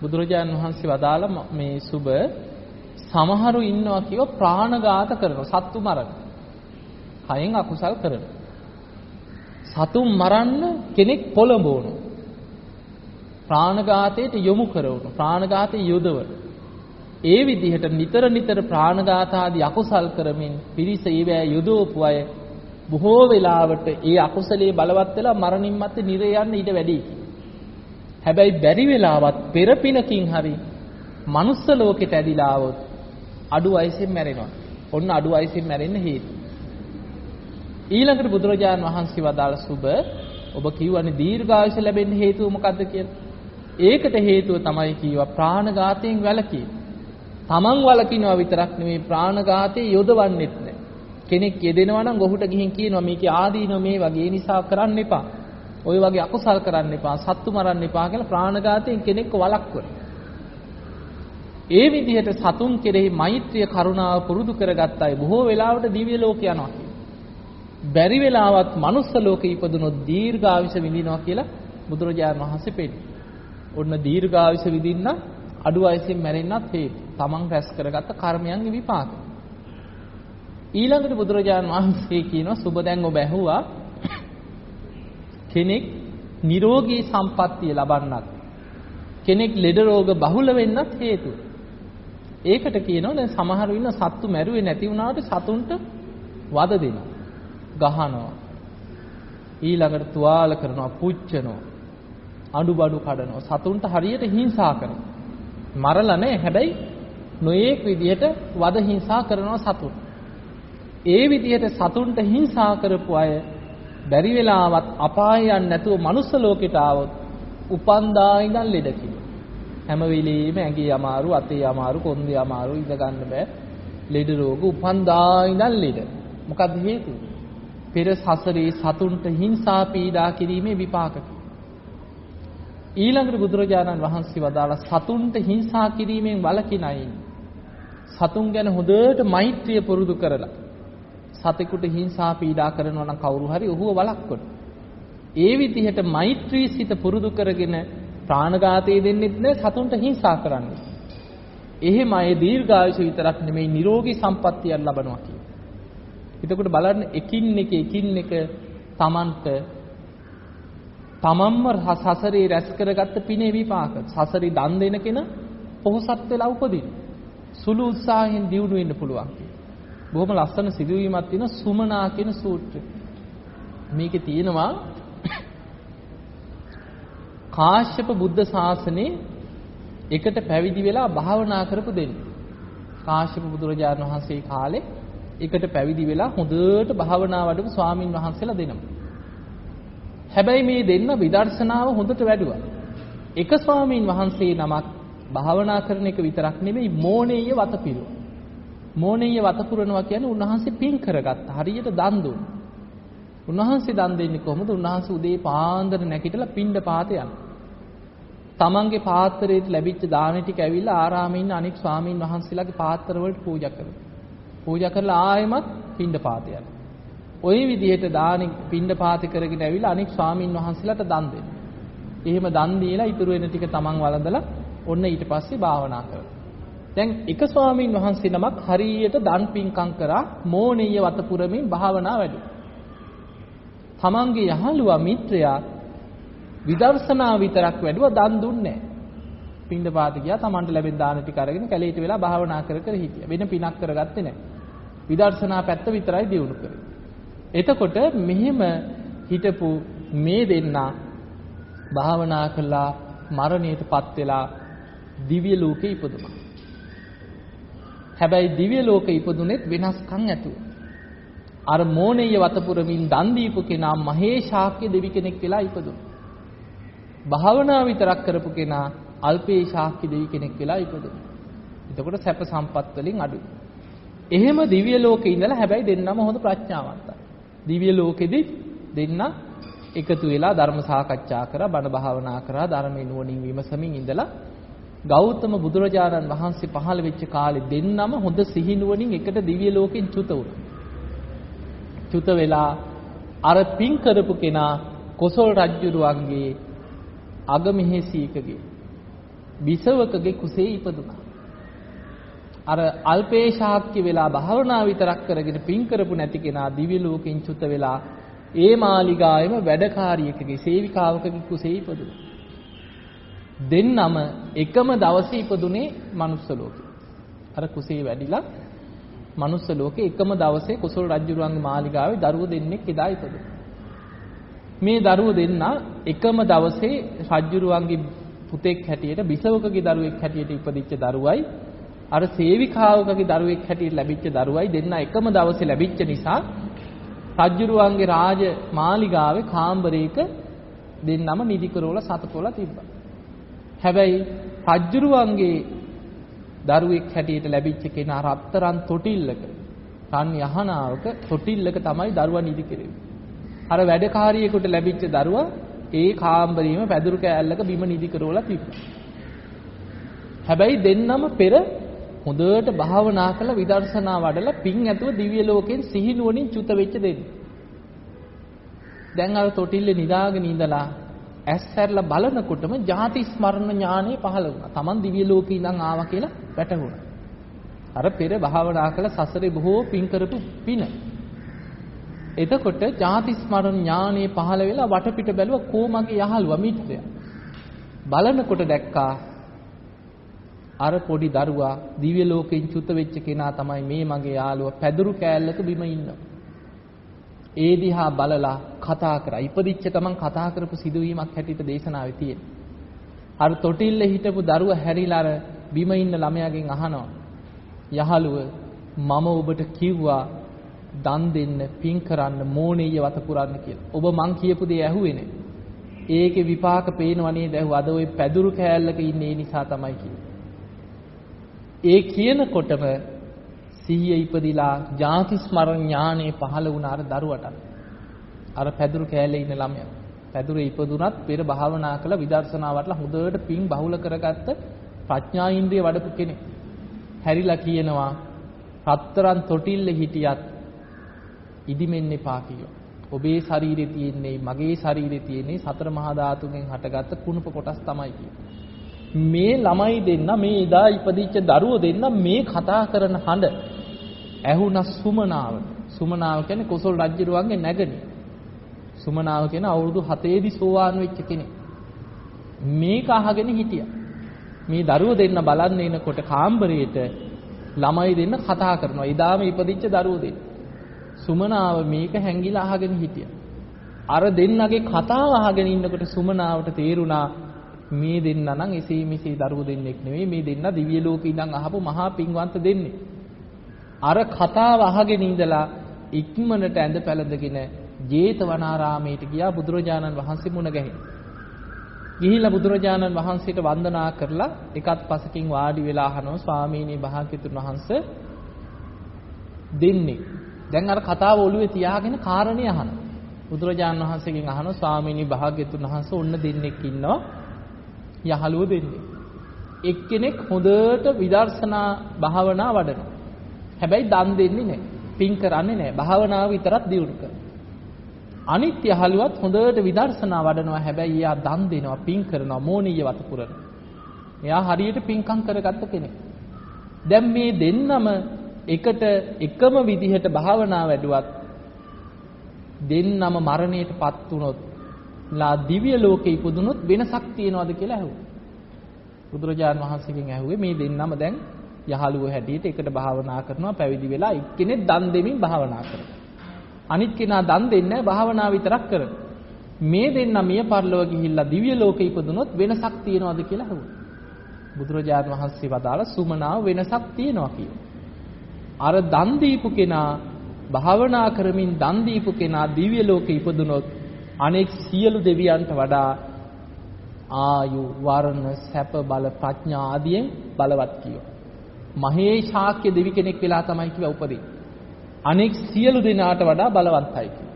බුදුරජාන් වහන්සේ වදාළ මේ සුබ සමහරු ඉන්නවා කියව ප්‍රාණඝාත කරනවා සත්තු මරන. කයෙන් අකුසල් කරන. සතුන් මරන්න කෙනෙක් පොළඹවන. ප්‍රාණඝාතයට යොමු කරවන. ප්‍රාණඝාතයේ යොදවන. ඒ විදිහට නිතර ප්‍රාණඝාත ආදී අකුසල් කරමින් පිරිස ඊවැය යොදවපු අය බොහෝ වෙලාවට ඒ අකුසලයේ බලවත් වෙලා මරණින් මත්තේ නිරේ යන්න ඊට වැඩි. හැබැයි බැරි වෙලාවත් පෙරපිනකින් හරි මනුස්ස ලෝකෙට ඇදිලා આવොත් අඩු වයසෙන් මැරෙනවා. ඔන්න අඩු වයසෙන් මැරෙන්න හේතු. ඊළඟට බුදුරජාණන් වහන්සේ වදාළ සුබ ඔබ කියවනේ දීර්ඝායුෂ ලැබෙන්න හේතුව මොකද්ද කියලා. ඒකට හේතුව තමයි කියවා ප්‍රාණඝාතයෙන් වැළකීම. තමන් වළකිනවා විතරක් නෙමෙයි ප්‍රාණඝාතයේ යොදවන්නෙත් නෑ. කෙනෙක් යෙදෙනවා නම් ඔහුට ගිහින් කියනවා මේකේ ආදීනව මේ වගේ නිසා කරන්න එපා. ඔය වගේ අකුසල් කරන්න එපා, සත්තු මරන්න එපා කියලා ප්‍රාණඝාතයෙන් කෙනෙක්ව වළක්වනවා. ඒ විදිහට සතුන් කෙරෙහි මෛත්‍රිය කරුණාව පුරුදු කරගත්ත අය බොහෝ වෙලාවට දිව්‍ය ලෝක යනවා. බැරි වෙලාවත් මනුස්ස ලෝකෙ ඉපදුනොත් දීර්ඝායුෂ විඳිනවා කියලා බුදුරජාණන් වහන්සේ පෙන්නනවා. ඔන්න දීර්ඝායුෂ විඳින්න අඩු වයසින් මැරෙන්නත් හේතු. තමන් රැස් කරගත්ත කර්මයන්ගේ විපාක. ඊළඟට බුදුරජාණන් වහන්සේ කියනවා සුබ දැන් ඔබ ඇහුවා කෙනෙක් නිරෝගී සම්පත්තිය ලබන්නත් කෙනෙක් ලෙඩ රෝග බහුල වෙන්නත් හේතුව. ඒකට කියනවා දැන් සමහර ඉන්න සත්තු මැරුවේ නැති වුණාට සතුන්ට වද දෙනවා. ගහනවා. ඊළඟට තුවාල කරනවා, පුච්චනවා. අඬු කඩනවා. සතුන්ට හරියට හිංසා කරනවා. මරලා නැහැ හැබැයි නොයේක් විදියට වද හිංසා කරනවා සතුන්. ඒ විදියට සතුන්ට හිංසා කරපු අය බැරි වෙලාවත් අපාය යන්නේ නැතුව මනුස්ස ලෝකෙට ආවොත් උපන්දා ඉඳන් ලෙඩ කිව්වා. හැම වෙලෙම ඇඟේ අමාරු, අතේ අමාරු, කොන්දේ අමාරු, ඉඳ ගන්න බෑ. ලෙඩ රෝග උපන්දා ඉඳන් ලෙඩ. මොකද හේතුව? පෙර සසරේ සතුන්ට හිංසා පීඩා කිරීමේ විපාක. ඊළඟට බුදුරජාණන් වහන්සේ වදාළ සතුන්ට හිංසා කිරීමෙන් වළකින අය සතුන් ගැන හොඳට මෛත්‍රිය පුරුදු කරලා සතෙකුට හිංසා පීඩා කරනවා නම් කවුරු හරි ඔහුව වළක්වන. ඒ විදිහට මෛත්‍රී සිත පුරුදු කරගෙන ප්‍රාණඝාතය දෙන්නෙත් නෑ සතුන්ට හිංසා කරන්නේ. එහෙම අය දීර්ඝායුෂ විතරක් නෙමෙයි නිරෝගී සම්පත්තියක් ලබනවා කියන්නේ. එතකොට බලන්න එකින් එක තමන්ට තමන්ම සසරේ රැස් කරගත්ත පිනේ විපාක. සසරේ දන් දෙන කෙනා පොහොසත් වෙලා උපදින. සුළු උත්සාහයෙන් දියුණු වෙන්න පුළුවන්. බොහොම ලස්සන සිදුවීමක් තියෙන සුමනා කියන සූත්‍රය. මේකේ තියෙනවා කාශ්‍යප බුද්ධ ශාසනේ එකට පැවිදි වෙලා භාවනා කරපු දෙන්නේ. කාශ්‍යප බුදුරජාණන් වහන්සේ කාලේ එකට පැවිදි වෙලා හොඳට භාවනා වඩපු ස්වාමින් වහන්සේලා දෙනවා. හැබැයි මේ දෙන්න විදර්ශනාව හොඳට වැඩුවා. එක ස්වාමින් වහන්සේ නමක් භාවනා කරන එක විතරක් නෙමෙයි මෝණේය වතපිරුවා. මෝණේය වතපුරනවා කියන්නේ උන්වහන්සේ පින් කරගත්තා. හරියට දන් දුන්නා. උන්වහන්සේ දන් දෙන්නේ කොහොමද? උන්වහන්සේ උදේ පාන්දර නැගිටලා පින්ඩ පාත යනවා. තමන්ගේ පාත්‍රයට ලැබිච්ච දාන ටික ඇවිල්ලා ආරාමේ ඉන්න අනෙක් ස්වාමින් වහන්සේලාගේ පාත්‍ර වලට පූජා කරනවා. පූජා කරලා ආයෙමත් පින්ඩ පාත යනවා. ওই විදිහට දාන පින්ඩ පාත කරගෙන ඇවිල්ලා අනෙක් ස්වාමින් වහන්සේලාට දන් දෙනවා. එහෙම දන් දීලා ඉතුරු වෙන ටික තමන් වළඳලා ඔන්න ඊට පස්සේ භාවනා කරනවා. දැන් එක ස්වාමීන් වහන්සේ නමක් හරියට දන් පින්කම් කරා මෝණීය වතපුරමින් භාවනා වැඩි. තමන්ගේ යහළුවා මිත්‍රයා විදර්ශනා විතරක් වැඩුවා දන් දුන්නේ නැහැ. පින්ඩපාත ගියා තමන්ට ලැබෙන දාන ටික අරගෙන කැලේට වෙලා භාවනා කර කර හිටියා. වෙන පිනක් කරගත්තේ නැහැ. විදර්ශනා පැත්ත විතරයි දියුණු කරේ. එතකොට මෙහෙම හිටපු මේ දෙන්නා භාවනා කළා මරණයටපත් වෙලා දිව්‍ය ලෝකේ ඉපදුනා. හැබැයි දිව්‍ය ලෝකේ ඉපදුනේත් වෙනස්කම් ඇතුව. අර මෝණීය වතපුරමින් දන් දීපු කෙනා මහේශාක්‍ය දෙවි කෙනෙක් වෙලා ඉපදුනා. භාවනා විතරක් කරපු කෙනා අල්පේශාක්‍ය දෙවි කෙනෙක් වෙලා ඉපදුනා. එතකොට සැප සම්පත් වලින් අඩුයි. එහෙම දිව්‍ය ලෝකේ ඉඳලා හැබැයි දෙන්නම හොඳ ප්‍රඥාවන්තයි. දිව්‍ය ලෝකෙදි දෙන්න එකතු වෙලා ධර්ම සාකච්ඡා කරා, බණ භාවනා කරා, ධර්මයේ නුවණින් විමසමින් ඉඳලා ගෞතම බුදුරජාණන් වහන්සේ පහළ වෙච්ච කාලේ දෙන්නම හොඳ සිහිනුවණින් එකට දිව්‍ය ලෝකෙන් චුත වුණා. චුත වෙලා අර පින් කරපු කෙනා කොසල් රජුරුවන්ගේ අගමෙහෙසීකගේ බිසවකගේ කුසේ ඉපදුනා. අර අල්පේශාක්‍ය වෙලා භාවනා විතරක් කරගෙන පින් කරපු නැති කෙනා දිව්‍ය ලෝකෙන් චුත වෙලා ඒ මාලිගාවෙම වැඩකාරියකගේ සේවිකාවකගේ කුසේ ඉපදුනා. දෙන්නම එකම දවසේ ඉපදුනේ මනුස්ස ලෝකේ. අර කුසේ වැඩිලා මනුස්ස ලෝකේ එකම දවසේ කොසල් රජුරුවන්ගේ මාලිගාවේ දරුවෝ දෙන්නෙක් එදා ඉපදුනා. මේ දරුවෝ දෙන්න එකම දවසේ රජුරුවන්ගේ පුතෙක් හැටියට බිසවකගේ දරුවෙක් හැටියට ඉපදිච්ච දරුවයි අර සේවිකාවකගේ දරුවෙක් හැටියට ලැබිච්ච දරුවයි දෙන්න එකම දවසේ ලැබිච්ච නිසා රජුරුවන්ගේ රාජ මාලිගාවේ කාමරයක දෙන්නම නිදි කරවලා සතපොලා තිබ්බා. හැබැයි රජුරුවන්ගේ දරුවෙක් හැටියට ලැබිච්ච කෙනා රත්තරන් තොටිල්ලක රන් යහනාවක තොටිල්ලක තමයි දරුවා නිදි කෙරෙන්නේ. අර වැඩකාරියෙකුට ලැබිච්ච දරුවා ඒ කාමරයේම පැදුරු කෑල්ලක බිම නිදි කරවලා තිබ්බා. හැබැයි දෙන්නම පෙර හොඳට භාවනා කළ විදර්ශනා වඩලා පින් ඇතුව දිව්‍ය ලෝකෙන් සිහිනුවණින් චුත වෙච්ච දෙන්න. දැන් අර තොටිල්ලේ නිදාගෙන ඉඳලා ඇස් හැරලා බලනකොටම ජාති ස්මරණ ඥානෙ පහළ වුණා. Taman දිව්‍ය ලෝකේ ඉඳන් ආවා කියලා වැටහුණා. අර පෙර භාවනා කළ සසරේ බොහෝ පින් කරපු පින. එතකොට ජාති ස්මරණ ඥානෙ පහළ වෙලා වටපිට බැලුවා කොමගේ යහළුවා මිත්‍රයා. බලනකොට දැක්කා අර පොඩි දරුවා දිව්‍ය ලෝකෙන් චුත වෙච්ච කෙනා තමයි මේ මගේ යාළුවා පැදුරු කෑල්ලක බිම ඉන්නවා. ඒ දිහා බලලා කතා කරා. ඉපදිච්ච ගමන් කතා කරපු සිදුවීමක් හැටියට දේශනාවේ තියෙනවා. අර තොටිල්ල හිටපු දරුවා හැරිලා අර බිම ඉන්න ළමයාගෙන් අහනවා. යහළුව මම ඔබට කිව්වා දන් දෙන්න, පින් කරන්න, මෝණීය වත පුරන්න කියලා. ඔබ මං කියපු දේ ඇහුවේ නේ. ඒකේ විපාක පේනව නේද? අද ওই පැදුරු කෑල්ලක ඉන්නේ නිසා තමයි කිව්වේ. ඒ කියනකොටම සිහිය ඉපදිලා ජාති ස්මරණ ඥානෙ පහළ වුණ අර දරුවට අර පැදුරු කෑල්ලේ ඉන්න ළමයා පැදුරේ ඉපදුනත් පෙර භාවනා කළ විදර්ශනා වඩලා හොඳට පින් බහුල කරගත්ත ප්‍රඥා ඉන්ද්‍රිය වඩපු කෙනෙක් හැරිලා කියනවා රත්තරන් තොටිල්ලේ හිටියත් ඉදිමෙන්න එපා කියනවා. ඔබේ ශරීරේ තියෙන්නේ මගේ ශරීරේ තියෙන්නේ සතර මහා ධාතුන්ගෙන් හටගත්ත කුණප කොටස් තමයි කියන්නේ. මේ ළමයි දෙන්න මේ එදා ඉපදිච්ච දරුවෝ දෙන්න මේ කතා කරන හඬ ඇහුණා සුමනාවට. සුමනාව කියන්නේ කොසල් රජුරුවන්ගේ නැගණිය. සුමනාව කියන අවුරුදු 7 දී සෝවාන් වෙච්ච කෙනෙක්. මේක අහගෙන හිටියා. මේ දරුවෝ දෙන්න බලන්න එනකොට කාමරයේට ළමයි දෙන්න කතා කරනවා. එදාම ඉපදිච්ච දරුවෝ දෙන්න. සුමනාව මේක හැංගිලා අහගෙන හිටියා. අර දෙන්නගේ කතාව අහගෙන ඉන්නකොට සුමනාවට තේරුණා මේ දෙන්න නම් එසේ මෙසේ දරුවෝ දෙන්නෙක් නෙවෙයි, මේ දෙන්න දිව්‍ය ලෝකේ ඉඳන් අහපු මහා පින්වන්ත දෙන්නේ. අර කතාව අහගෙන ඉඳලා ඉක්මනට ඇඳ පැළඳගෙන ජේතවනාරාමයට ගියා බුදුරජාණන් වහන්සේ මුණ ගැහිලා. ගිහිල්ලා බුදුරජාණන් වහන්සේට වන්දනා කරලා එකත් පසකින් වාඩි වෙලා අහනවා ස්වාමීනි භාග්‍යතුන් වහන්සේ දෙන්නේ. දැන් අර කතාව ඔළුවේ තියාගෙන කාරණේ අහනවා. බුදුරජාණන් වහන්සේගෙන් අහනවා ස්වාමීනි භාග්‍යතුන් වහන්සේ ඔන්න දෙන්නෙක් ඉන්නවා. යහළුව දෙන්නේ. එක්කෙනෙක් හොඳට විදර්ශනා භාවනා වඩනවා. හැබැයි දන් දෙන්නේ නැහැ. පින් කරන්නේ නැහැ. භාවනාව විතරක් දියුණු කරනවා. අනිත් යහළුවත් හොඳට විදර්ශනා වඩනවා. හැබැයි එයා දන් දෙනවා, පින් කරනවා, මෝනීය වත පුරන. එයා හරියට පින්කම් කරගත්ත කෙනෙක්. දැන් මේ දෙන්නම එකට එකම විදිහට භාවනා වැඩුවත් දෙන්නම මරණයටපත් වුණොත් ලා දිව්‍ය ලෝකේ ඉපදුනොත් වෙනසක් තියනවද කියලා ඇහුවා. බුදුරජාණන් වහන්සේගෙන් ඇහුවේ මේ දෙන්නම දැන් යහළුවෝ හැටියට එකට භාවනා කරනවා, පැවිදි වෙලා එක්කෙනෙක් දන් දෙමින් භාවනා කරනවා. අනිත් කෙනා දන් දෙන්නේ නැහැ, භාවනා විතරක් කරනවා. මේ දෙන්න මිය පරලොව ගිහිල්ලා දිව්‍ය ලෝකේ ඉපදුනොත් වෙනසක් තියනවද කියලා ඇහුවා. බුදුරජාණන් වහන්සේ වදාළ සුමනාව වෙනසක් තියනවා කියලා. අර දන් දීපු කෙනා භාවනා කරමින් දන් දීපු කෙනා දිව්‍ය ලෝකේ ඉපදුනොත් අනෙක් සියලු දෙවියන්ට වඩා ආයු වර්ණ සැප බල ප්‍රඥා ආදියෙන් බලවත් කියෝ. මහේශාක්‍ය දෙවි කෙනෙක් වෙලා තමයි කිව්වා උපදී. අනෙක් සියලු දෙනාට වඩා බලවන්තයි කිව්වා.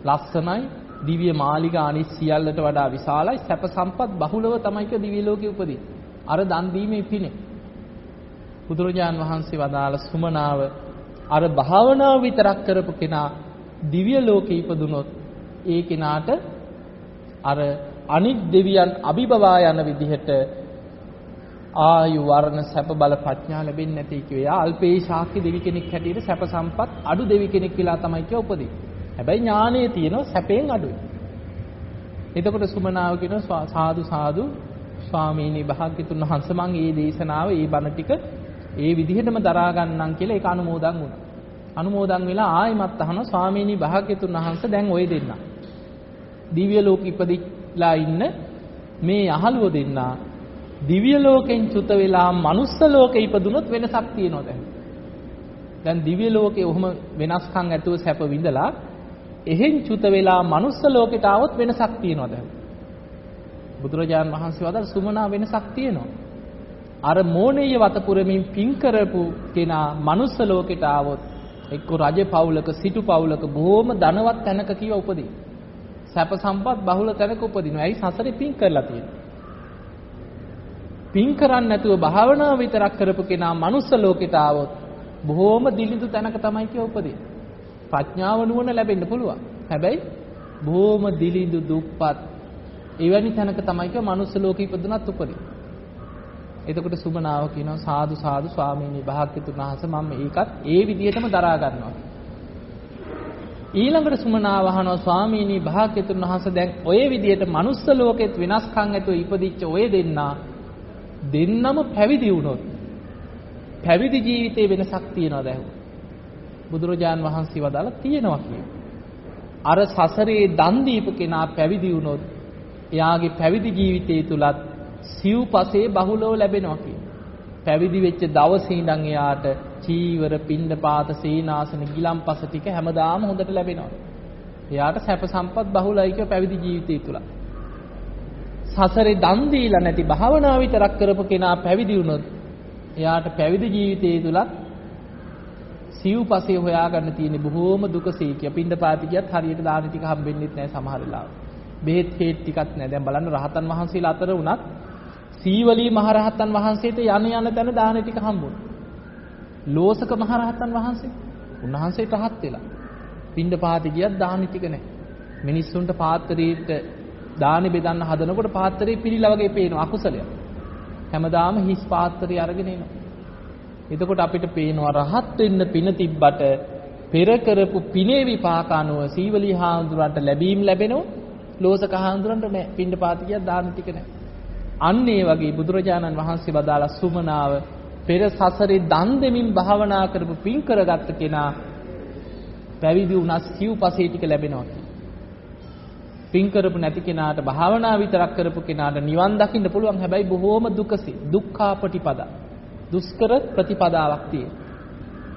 ලස්සනයි, දිව්‍ය මාලිගා අනිත් සියල්ලට වඩා විශාලයි, සැප සම්පත් බහුලව තමයි කිව්වා දිව්‍ය ලෝකේ උපදී. අර දන් දීමේ පිනේ. බුදුරජාන් වහන්සේ වදාළ සුමනාව අර භාවනාව විතරක් කරපු කෙනා දිව්‍ය ලෝකේ ඉපදුනොත් ඒ කෙනාට අර අනිත් දෙවියන් අභිබවා යන විදිහට ආයු වර්ණ සැප බල ප්‍රඥා ලැබෙන්නේ නැtei කිව්වා. අල්පේශාක්‍ය දෙවි කෙනෙක් හැටියට සැප සම්පත් අඩු දෙවි කෙනෙක් කියලා තමයි කිව්වා උපදී. හැබැයි ඥානයේ තියෙනවා සැපෙන් අඩුයි. එතකොට සුමනාව කියනවා සාදු සාදු ස්වාමීනි භාග්‍යතුන් වහන්සේ මම මේ දේශනාව මේ බණ ටික ඒ විදිහටම දරා ගන්නම් කියලා ඒක අනුමෝදන් වුණා. අනුමෝදන් වෙලා ආයිමත් අහනවා ස්වාමීනි භාග්‍යතුන් වහන්සේ දැන් ඔය දෙන්න. දිව්‍ය ලෝක ඉපදිලා ඉන්න මේ යහළුව දෙන්නා දිව්‍ය ලෝකෙන් චුත වෙලා මනුස්ස ලෝකෙ ඉපදුනොත් වෙනසක් තියෙනවද? දැන් දිව්‍ය ලෝකේ ඔහොම වෙනස්කම් ඇතුව සැප විඳලා එහෙන් චුත වෙලා මනුස්ස ලෝකෙට ආවොත් වෙනසක් තියෙනවද? බුදුරජාණන් වහන්සේ වදාළ සුමනා වෙනසක් තියෙනවා. අර මෝණීය වතපුරමින් පින් කරපු කෙනා මනුස්ස ලෝකෙට ආවොත් එක්ක රජ පවුලක සිටු පවුලක බොහොම ධනවත් තැනක කීව උපදී. සැප සම්පත් බහුල තැනක උපදිනවා. ඇයි සසරේ පින් කරලා තියෙන්නේ. පින් කරන්නේ නැතුව භාවනාව විතරක් කරපු කෙනා මනුස්ස ලෝකෙට ආවොත් බොහොම දිලිඳු තැනක තමයි කිය උපදී. ප්‍රඥාව නුවණ ලැබෙන්න පුළුවන්. හැබැයි බොහොම දිලිඳු දුප්පත් එවැනි තැනක තමයි කිය මනුස්ස ලෝකෙ ඉපදුනත් උපදී. එතකොට සුමනාව කියනවා සාදු සාදු ස්වාමීනි භාග්‍යතුන් වහන්සේ මම ඒකත් ඒ විදිහටම දරා ගන්නවා. ඊළඟට සුමනාව අහනවා ස්වාමීනි භාග්‍යතුන් වහන්සේ දැන් ඔය විදිහට මනුස්ස ලෝකෙත් වෙනස්කම් ඇතුව ඉපදිච්ච ඔය දෙන්නම පැවිදි වුණොත් පැවිදි ජීවිතේ වෙනසක් තියනවද ඇහුවා. බුදුරජාන් වහන්සේ වදාලා තියෙනවා කියනවා. අර සසරේ දන් දීපු කෙනා පැවිදි වුණොත් එයාගේ පැවිදි ජීවිතය තුලත් සිව්පසේ බහුලව ලැබෙනවා කියනවා. පැවිදි වෙච්ච දවසේ ඉඳන් එයාට චීවර, පිණ්ඩපාත, සීනාසන, ගිලම්පස ටික හැමදාම හොඳට ලැබෙනවා. එයාට සැප සම්පත් බහුලයි කිය පැවිදි ජීවිතය තුල. සසරේ දන් දීලා නැති භාවනාව විතරක් කරපු කෙනා පැවිදි වුණොත් එයාට පැවිදි ජීවිතය තුලත් සිව්පසේ හොයාගන්න තියෙන බොහෝම දුකසේ කිය. පිණ්ඩපාත ගියත් හරියට දාන ටික හම්බෙන්නේ නැහැ සමහර වෙලාවට. බෙහෙත් හේත් ටිකක් නැහැ. දැන් බලන්න රහතන් වහන්සේලා අතර වුණත් සීවලී මහරහතන් වහන්සේට යන තැන දාන ටික හම්බුණා. ලෝසක මහරහතන් වහන්සේ උන්වහන්සේට රහත් වෙලා පිණ්ඩපාතේ ගියත් දාන ටික නැහැ. මිනිස්සුන්ට පාත්‍රයට දානි බෙදන්න හදනකොට පාත්‍රේ පිළිලා වගේ පේනවා අකුසලයක්. හැමදාම හිස් පාත්‍රය අරගෙන එනවා. එතකොට අපිට පේනවා රහත් වෙන්න පින තිබ්බට පෙර කරපු පිනේ විපාක අනුව සීවලී හාමුදුරන්ට ලැබීම් ලැබෙනවා. ලෝසක හාමුදුරන්ට නැහැ. පිණ්ඩපාතේ ගියත් දාන ටික නැහැ. අන්න ඒ වගේ බුදුරජාණන් වහන්සේ වදාලා සුමනාව පෙර සසරේ දන් දෙමින් භාවනා කරපු පින් කරගත්ත කෙනා පැවිදි වුණා සිව්පසේ ටික ලැබෙනවා. පින් කරපු නැති කෙනාට භාවනා විතරක් කරපු කෙනාට නිවන් දකින්න පුළුවන්. හැබැයි බොහෝම දුකසේ දුක්ඛාපටිපදා දුෂ්කර ප්‍රතිපදාවක් තියෙන.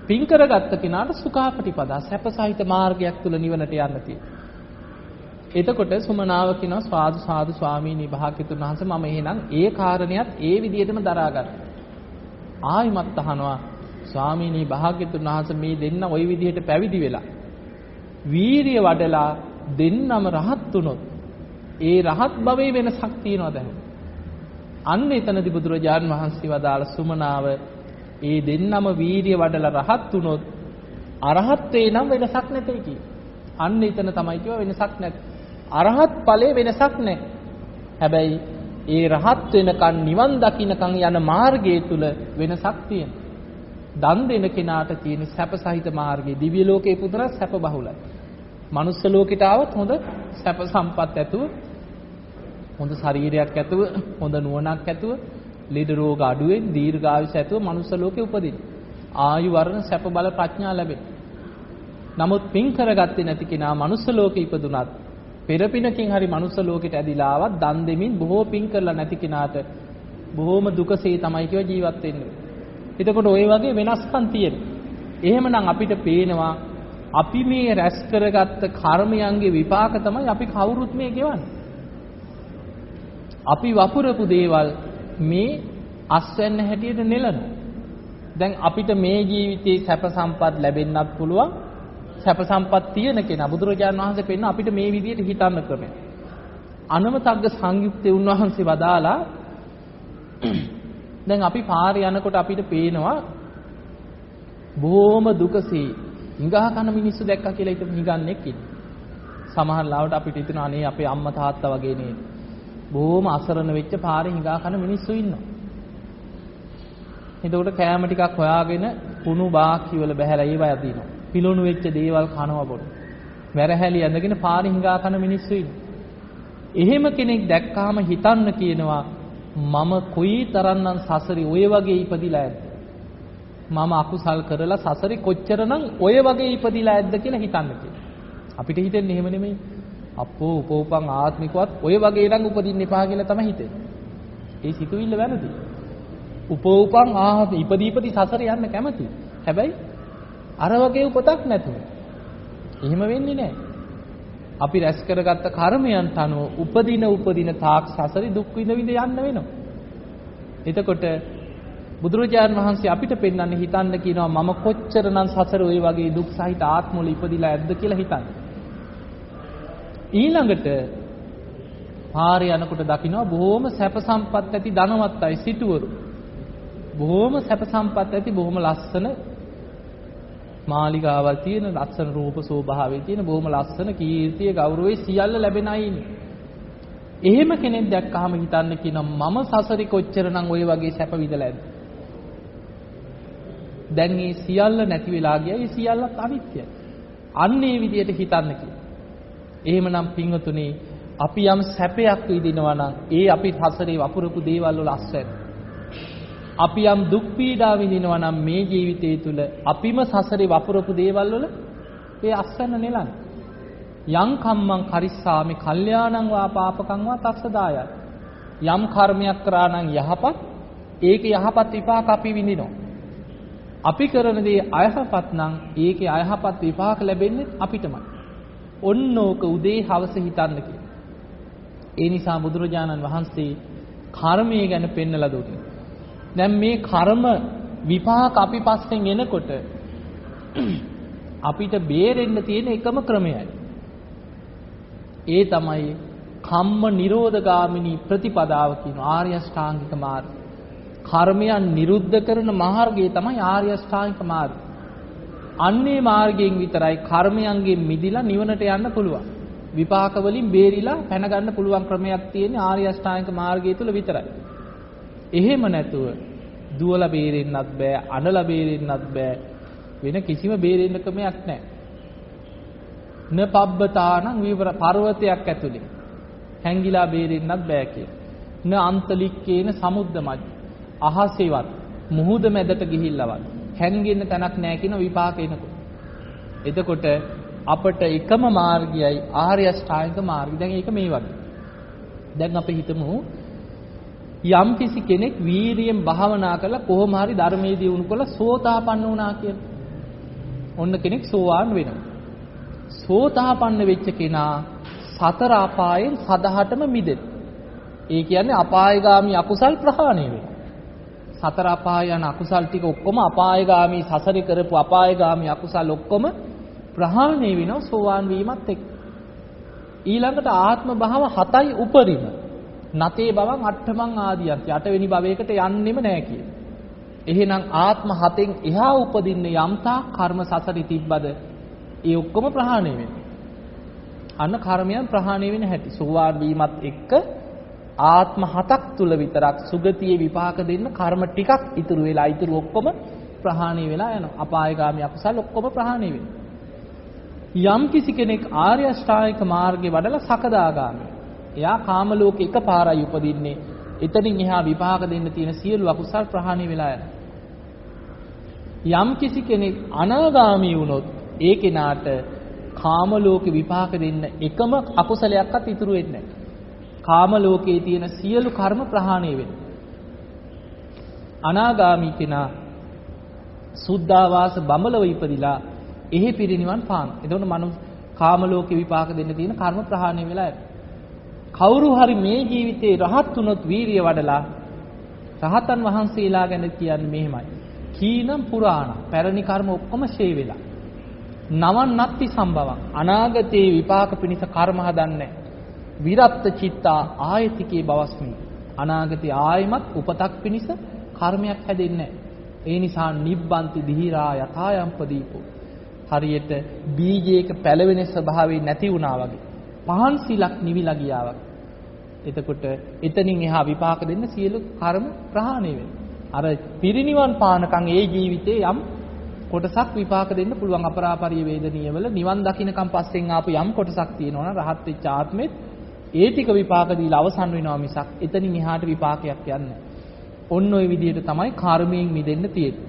පින් කරගත්ත කෙනාට සුඛාපටිපදා සැපසහිත මාර්ගයක් තුල නිවනට යන්න තියෙන. එතකොට සුමනාව කියනවා සාදු සාදු ස්වාමීනි භාග්‍යතුන් වහන්සේ මම එහෙනම් ඒ කාරණියත් ඒ විදිහටම දරා ගන්නවා. ආයිමත් අහනවා ස්වාමීනි භාග්‍යතුන් වහන්සේ මේ දෙන්න ওই විදිහට පැවිදි වෙලා වීරිය වඩලා දෙන්නම රහත් වුණොත් ඒ රහත් භවයේ වෙනසක් තියනවද? අන්න එතනදී බුදුරජාණන් වහන්සේ වදාළ සුමනාව ඒ දෙන්නම වීරිය වඩලා රහත් වුණොත් අරහත් වේ නම් වෙනසක් නැtei කිය. අන්න එතන තමයි කියව වෙනසක් නැති. අරහත් ඵලයේ වෙනසක් නැහැ. හැබැයි ඒ රහත් වෙනකන් නිවන් දකින්නකන් යන මාර්ගය තුල වෙනසක් තියෙනවා. දන් දෙන කෙනාට තියෙන සැප සහිත මාර්ගය දිව්‍ය ලෝකේ පුතන සැප බහුලයි. මනුස්ස ලෝකෙට ආවොත් හොඳ සැප සම්පත් ඇතුව, හොඳ ශරීරයක් ඇතුව, හොඳ නුවණක් ඇතුව, ලෙඩ රෝග අඩුවෙන් දීර්ඝායුෂ ඇතුව මනුස්ස ලෝකේ උපදින. ආයු වර්ණ සැප බල ප්‍රඥා ලැබෙන. නමුත් පින් කරගත්තේ නැති කෙනා මනුස්ස ලෝකේ ඉපදුනත් පෙරපිනකින් හරි මනුස්ස ලෝකෙට ඇදිලා ආවත් දන් දෙමින් බොහෝ පින් කරලා නැති කෙනාට බොහෝම දුකසේ තමයි කියව ජීවත් වෙන්නේ. එතකොට ওই වගේ වෙනස්කම් තියෙනවා. එහෙමනම් අපිට පේනවා අපි මේ රැස් කරගත්ත කර්මයන්ගේ විපාක තමයි අපි කවුරුත් මේ ගෙවන්නේ. අපි වපුරපු දේවල් මේ අස්වැන්න හැටියට නෙලනවා. දැන් අපිට මේ ජීවිතේ සැප සම්පත් ලැබෙන්නත් පුළුවන්. සැප සම්පත් තියෙන කෙනා බුදුරජාණන් වහන්සේ පෙන්න අපිට මේ විදිහට හිතන්න ක්‍රමය. අනවතග්ග සංයුක්තේ උන්වහන්සේ වදාලා දැන් අපි පාරේ යනකොට අපිට පේනවා බොහොම දුකසේ හිඟා කන මිනිස්සු දැක්කා කියලා හිතමු හිඟන්නේක් ඉන්නේ. සමහර ලාවට අපිට හිතෙනවා අනේ අපේ අම්මා තාත්තා වගේ නේද. බොහොම අසරණ වෙච්ච පාරේ හිඟා කන මිනිස්සු ඉන්නවා. එතකොට කෑම ටිකක් හොයාගෙන කුණු බාක්කි වල බහැලා ඒවා යදිනවා. පිලුණු වෙච්ච දේවල් කනවා බොන. වැරහැලි ඇඳගෙන පාරේ හිඟා කන මිනිස්සු ඉන්නවා. එහෙම කෙනෙක් දැක්කාම හිතන්න කියනවා මම කොයි තරම්නම් සසරේ ඔය වගේ ඉපදිලා ඇද්ද? මම අකුසල් කරලා සසරේ කොච්චරනම් ඔය වගේ ඉපදිලා ඇද්ද කියලා හිතන්න කියනවා. අපිට හිතෙන්නේ එහෙම නෙමෙයි. අපෝ උපෝපං ආත්මිකවත් ඔය වගේ නම් උපදින්න එපා කියලා තමයි හිතෙන්නේ. ඒ සිතුවිල්ල වැරදි. උපෝපං ආත්ම ඉපදීපති සසරේ යන්න කැමති. හැබැයි අර වගේ උපතක් නැතුව. එහෙම වෙන්නේ නැහැ. අපි රැස් කරගත්ත කර්මයන්ට අනුව උපදින තාක් සසරේ දුක් විඳ යන්න වෙනවා. එතකොට බුදුරජාණන් වහන්සේ අපිට පෙන්වන්නේ හිතන්න කියනවා මම කොච්චරනම් සසර ওই වගේ දුක් සහිත ආත්මවල ඉපදිලා ඇද්ද කියලා හිතන්න. ඊළඟට පාරේ යනකොට දකින්නවා බොහොම සැප සම්පත් ඇති ධනවත් අය සිටුවරු. බොහොම සැප සම්පත් ඇති බොහොම ලස්සන මාලිගාවල් තියෙන ලස්සන රූප ස්වභාවයේ තියෙන බොහොම ලස්සන කීර්තිය ගෞරවය සියල්ල ලැබෙන අය ඉන්නේ. එහෙම කෙනෙක් දැක්කහම හිතන්න කියනවා මම සසරේ කොච්චරනම් ওই වගේ සැප විඳලා ඇද්ද? දැන් මේ සියල්ල නැති වෙලා ගියා. මේ සියල්ලත් අනිත්‍යයි. අන්න ඒ විදිහට හිතන්න කියනවා. එහෙමනම් පින්වතුනි අපි යම් සැපයක් විඳිනවා නම් ඒ අපි සසරේ වපුරපු දේවල් වල අස්වැන්න. අපි යම් දුක් පීඩා විඳිනවා නම් මේ ජීවිතය තුළ අපිම සසරේ වපුරපු දේවල් වල ඒ අස්වැන්න නෙලන්න. යම් කම්මං කරිස්සාමි කල්යාණං වා පාපකං වා තස්සදාය. යම් කර්මයක් කරා නම් යහපත් ඒක යහපත් විපාක අපි විඳිනවා. අපි කරන දේ අයහපත් නම් ඒකේ අයහපත් විපාක ලැබෙන්නේ අපිටමයි. ඔන්නෝක උදේ හවස හිතන්න කියලා. ඒ නිසා බුදුරජාණන් වහන්සේ කර්මය ගැන පෙන්නලා දුන්නා. දැන් මේ කර්ම විපාක අපි පස්සෙන් එනකොට අපිට බේරෙන්න තියෙන එකම ක්‍රමයයි. ඒ තමයි කම්ම නිරෝධගාමිනී ප්‍රතිපදාව කියන ආර්ය අෂ්ටාංගික මාර්ගය. කර්මයන් නිරුද්ධ කරන මාර්ගය තමයි ආර්ය අෂ්ටාංගික මාර්ගය. අන්නේ මාර්ගයෙන් විතරයි කර්මයන්ගෙන් මිදිලා නිවනට යන්න පුළුවන්. විපාක වලින් බේරිලා පැන ගන්න පුළුවන් ක්‍රමයක් තියෙන්නේ ආර්ය අෂ්ටාංගික මාර්ගය තුල විතරයි. එහෙම නැතුව දුවලා බේරෙන්නත් බෑ, අඬලා බේරෙන්නත් බෑ. වෙන කිසිම බේරෙන්න ක්‍රමයක් නැහැ. න පබ්බතානං විවර පර්වතයක් ඇතුලේ හැංගිලා බේරෙන්නත් බෑ කියලා. න අන්තලික්කේන සමුද්දමජ් අහසෙවත් මුහුද මැදට ගිහිල්ලවත් හැංගෙන්න තැනක් නැහැ කියන විපාක එනකොට. එතකොට අපට එකම මාර්ගයයි ආර්ය අෂ්ටාංගික මාර්ගය. දැන් ඒක මේ වගේ. දැන් අපි හිතමු යම් කිසි කෙනෙක් වීරියෙන් භාවනා කරලා කොහොම හරි ධර්මයේ දියුණු කරලා සෝතාපන්න වුණා කියලා. ඔන්න කෙනෙක් සෝවාන් වෙනවා. සෝතාපන්න වෙච්ච කෙනා සතර අපායෙන් සදහටම මිදෙන. ඒ කියන්නේ අපායগামী අකුසල් ප්‍රහාණය වෙනවා. සතර අපාය යන අකුසල් ටික ඔක්කොම අපායগামী සසරේ කරපු අපායগামী අකුසල් ඔක්කොම ප්‍රහාණය වෙනවා සෝවාන් වීමත් එක්ක. ඊළඟට ආත්ම භාව 7යි උපරිම. නතේ බවං අට්ඨමං ආදියන්ති 8 වෙනි භවයකට යන්නෙම නැහැ කියන. එහෙනම් ආත්ම 7න් එහා උපදින්න යම්තා කර්ම සසරි තිබ්බද ඒ ඔක්කොම ප්‍රහාණය වෙනවා. අන්න කර්මයන් ප්‍රහාණය වෙන හැටි. සෝවාන් වීමත් එක්ක ආත්ම 7ක් තුල විතරක් සුගතියේ විපාක දෙන්න කර්ම ටිකක් ඉතුරු වෙලා ඉතුරු ඔක්කොම ප්‍රහාණය වෙලා යනවා. අපායගාමී අකුසල් ඔක්කොම ප්‍රහාණය වෙනවා. යම් කිසි කෙනෙක් ආර්ය අෂ්ටාංගික මාර්ගේ වඩලා සකදාගාමී. එයා කාම ලෝකේ එකපාරයි උපදින්නේ. එතනින් එහා විපාක දෙන්න තියෙන සියලු අකුසල් ප්‍රහාණය වෙලා යනවා. යම් කිසි කෙනෙක් අනාගාමී වුණොත් ඒ කෙනාට කාම ලෝකේ විපාක දෙන්න එකම අකුසලයක්වත් ඉතුරු වෙන්නේ නැහැ. කාම ලෝකයේ තියෙන සියලු කර්ම ප්‍රහාණය වෙනවා. අනාගාමී කෙනා සුද්ධාවාස බඹලව ඉපදිලා එහි පිරිනිවන් පාන. එතකොට මනුස්ස කාම ලෝකේ විපාක දෙන්න තියෙන කර්ම ප්‍රහාණය වෙලා යනවා. කවුරු හරි මේ ජීවිතේ රහත් වුණොත් වීරිය වඩලා රහතන් වහන්සේලා ගැන කියන්නේ මෙහෙමයි. කීනම් පුරාණ පැරණි කර්ම ඔක්කොම ෂේ වෙලා. නවන් නත්ති සම්භවං අනාගතේ විපාක පිණිස කර්ම හදන්නේ. විරත්ත චිත්තා ආයතිකේ බවස්මි. අනාගතේ ආයමත් උපතක් පිණිස කර්මයක් හැදෙන්නේ නැහැ. ඒ නිසා නිබ්බන්ති දිහිරා යථායම්පදීපෝ. හරියට බීජයක පැලවෙන ස්වභාවය නැති වුණා වගේ. පහන් සිලක් නිවිලා ගියා වගේ. එතකොට එතනින් එහා විපාක දෙන්න සියලු කර්ම ප්‍රහාණය වෙනවා. අර පිරිනිවන් පානකම් ඒ ජීවිතේ යම් කොටසක් විපාක දෙන්න පුළුවන් අපරාපරිය වේදනීය වල නිවන් දකින්නකම් පස්සෙන් ආපු යම් කොටසක් තියෙනවා නම් රහත් වෙච්ච ආත්මෙත් ඒ ටික විපාක දීලා අවසන් වෙනවා මිසක් එතනින් එහාට විපාකයක් යන්නේ. ඔන්න ඔය විදිහට තමයි කර්මයෙන් මිදෙන්න තියෙන්නේ.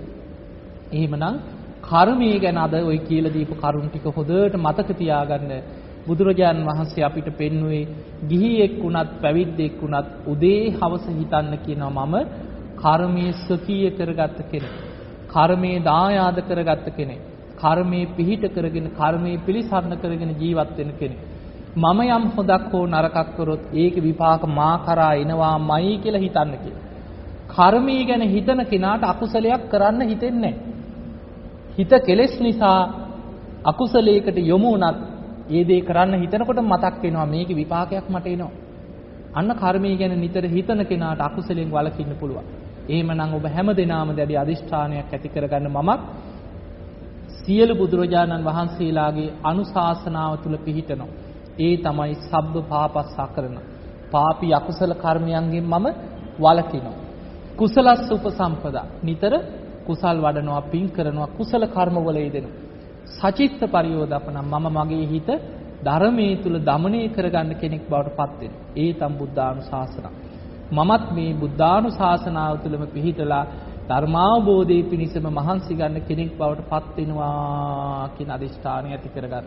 එහෙමනම් කර්මයේ ගැන අද ඔය කියලා දීපු කරුණ ටික හොඳට මතක තියාගන්න. බුදුරජාන් වහන්සේ අපිට පෙන්වුවේ ගිහියෙක් වුණත් පැවිද්දෙක් වුණත් උදේ හවස හිතන්න කියනවා මම කර්මයේ ස්වකීය කරගත්ත කෙනෙක්. කර්මයේ දායාද කරගත්ත කෙනෙක්. කර්මයේ පිහිට කරගෙන කර්මයේ පිළිසරණ කරගෙන ජීවත් වෙන කෙනෙක්. මම යම් හොදක් හෝ නරකක් කරොත් ඒකේ විපාක මා කරා එනවාමයි කියලා හිතන්න කියලා. කර්මයේ ගැන හිතන කෙනාට අකුසලයක් කරන්න හිතෙන්නේ නැහැ. හිත කෙලෙස් නිසා අකුසලයකට යොමු වුණත් ඒ දේ කරන්න හිතනකොට මතක් වෙනවා මේකේ විපාකයක් මට එනවා. අන්න කර්මය ගැන නිතර හිතන කෙනාට අකුසලෙන් වළකින්න පුළුවන්. එහෙමනම් ඔබ හැමදෙනාම දැඩි අදිෂ්ඨානයක් ඇති කරගන්න මමත් සියලු බුදුරජාණන් වහන්සේලාගේ අනුශාසනාව තුල පිහිටනවා. ඒ තමයි සබ්බ පාපස්සකරණ. පාපී අකුසල කර්මයන්ගෙන් මම වළකිනවා. කුසලස්ස උපසම්පදා. නිතර කුසල් වඩනවා, පින් කරනවා, කුසල කර්ම වල යෙදෙනවා. සචිත්ත පරියෝදපන මම මගේ හිත ධර්මයේ තුල දමනය කරගන්න කෙනෙක් බවට පත් වෙනවා. ඒ තම් බුද්ධානුශාසන. මමත් මේ බුද්ධානුශාසනාව තුළම පිහිටලා ධර්මාවබෝධයේ පිණිසම මහන්සි ගන්න කෙනෙක් බවට පත් වෙනවා කියන අදිෂ්ඨානය ඇති කරගන්න.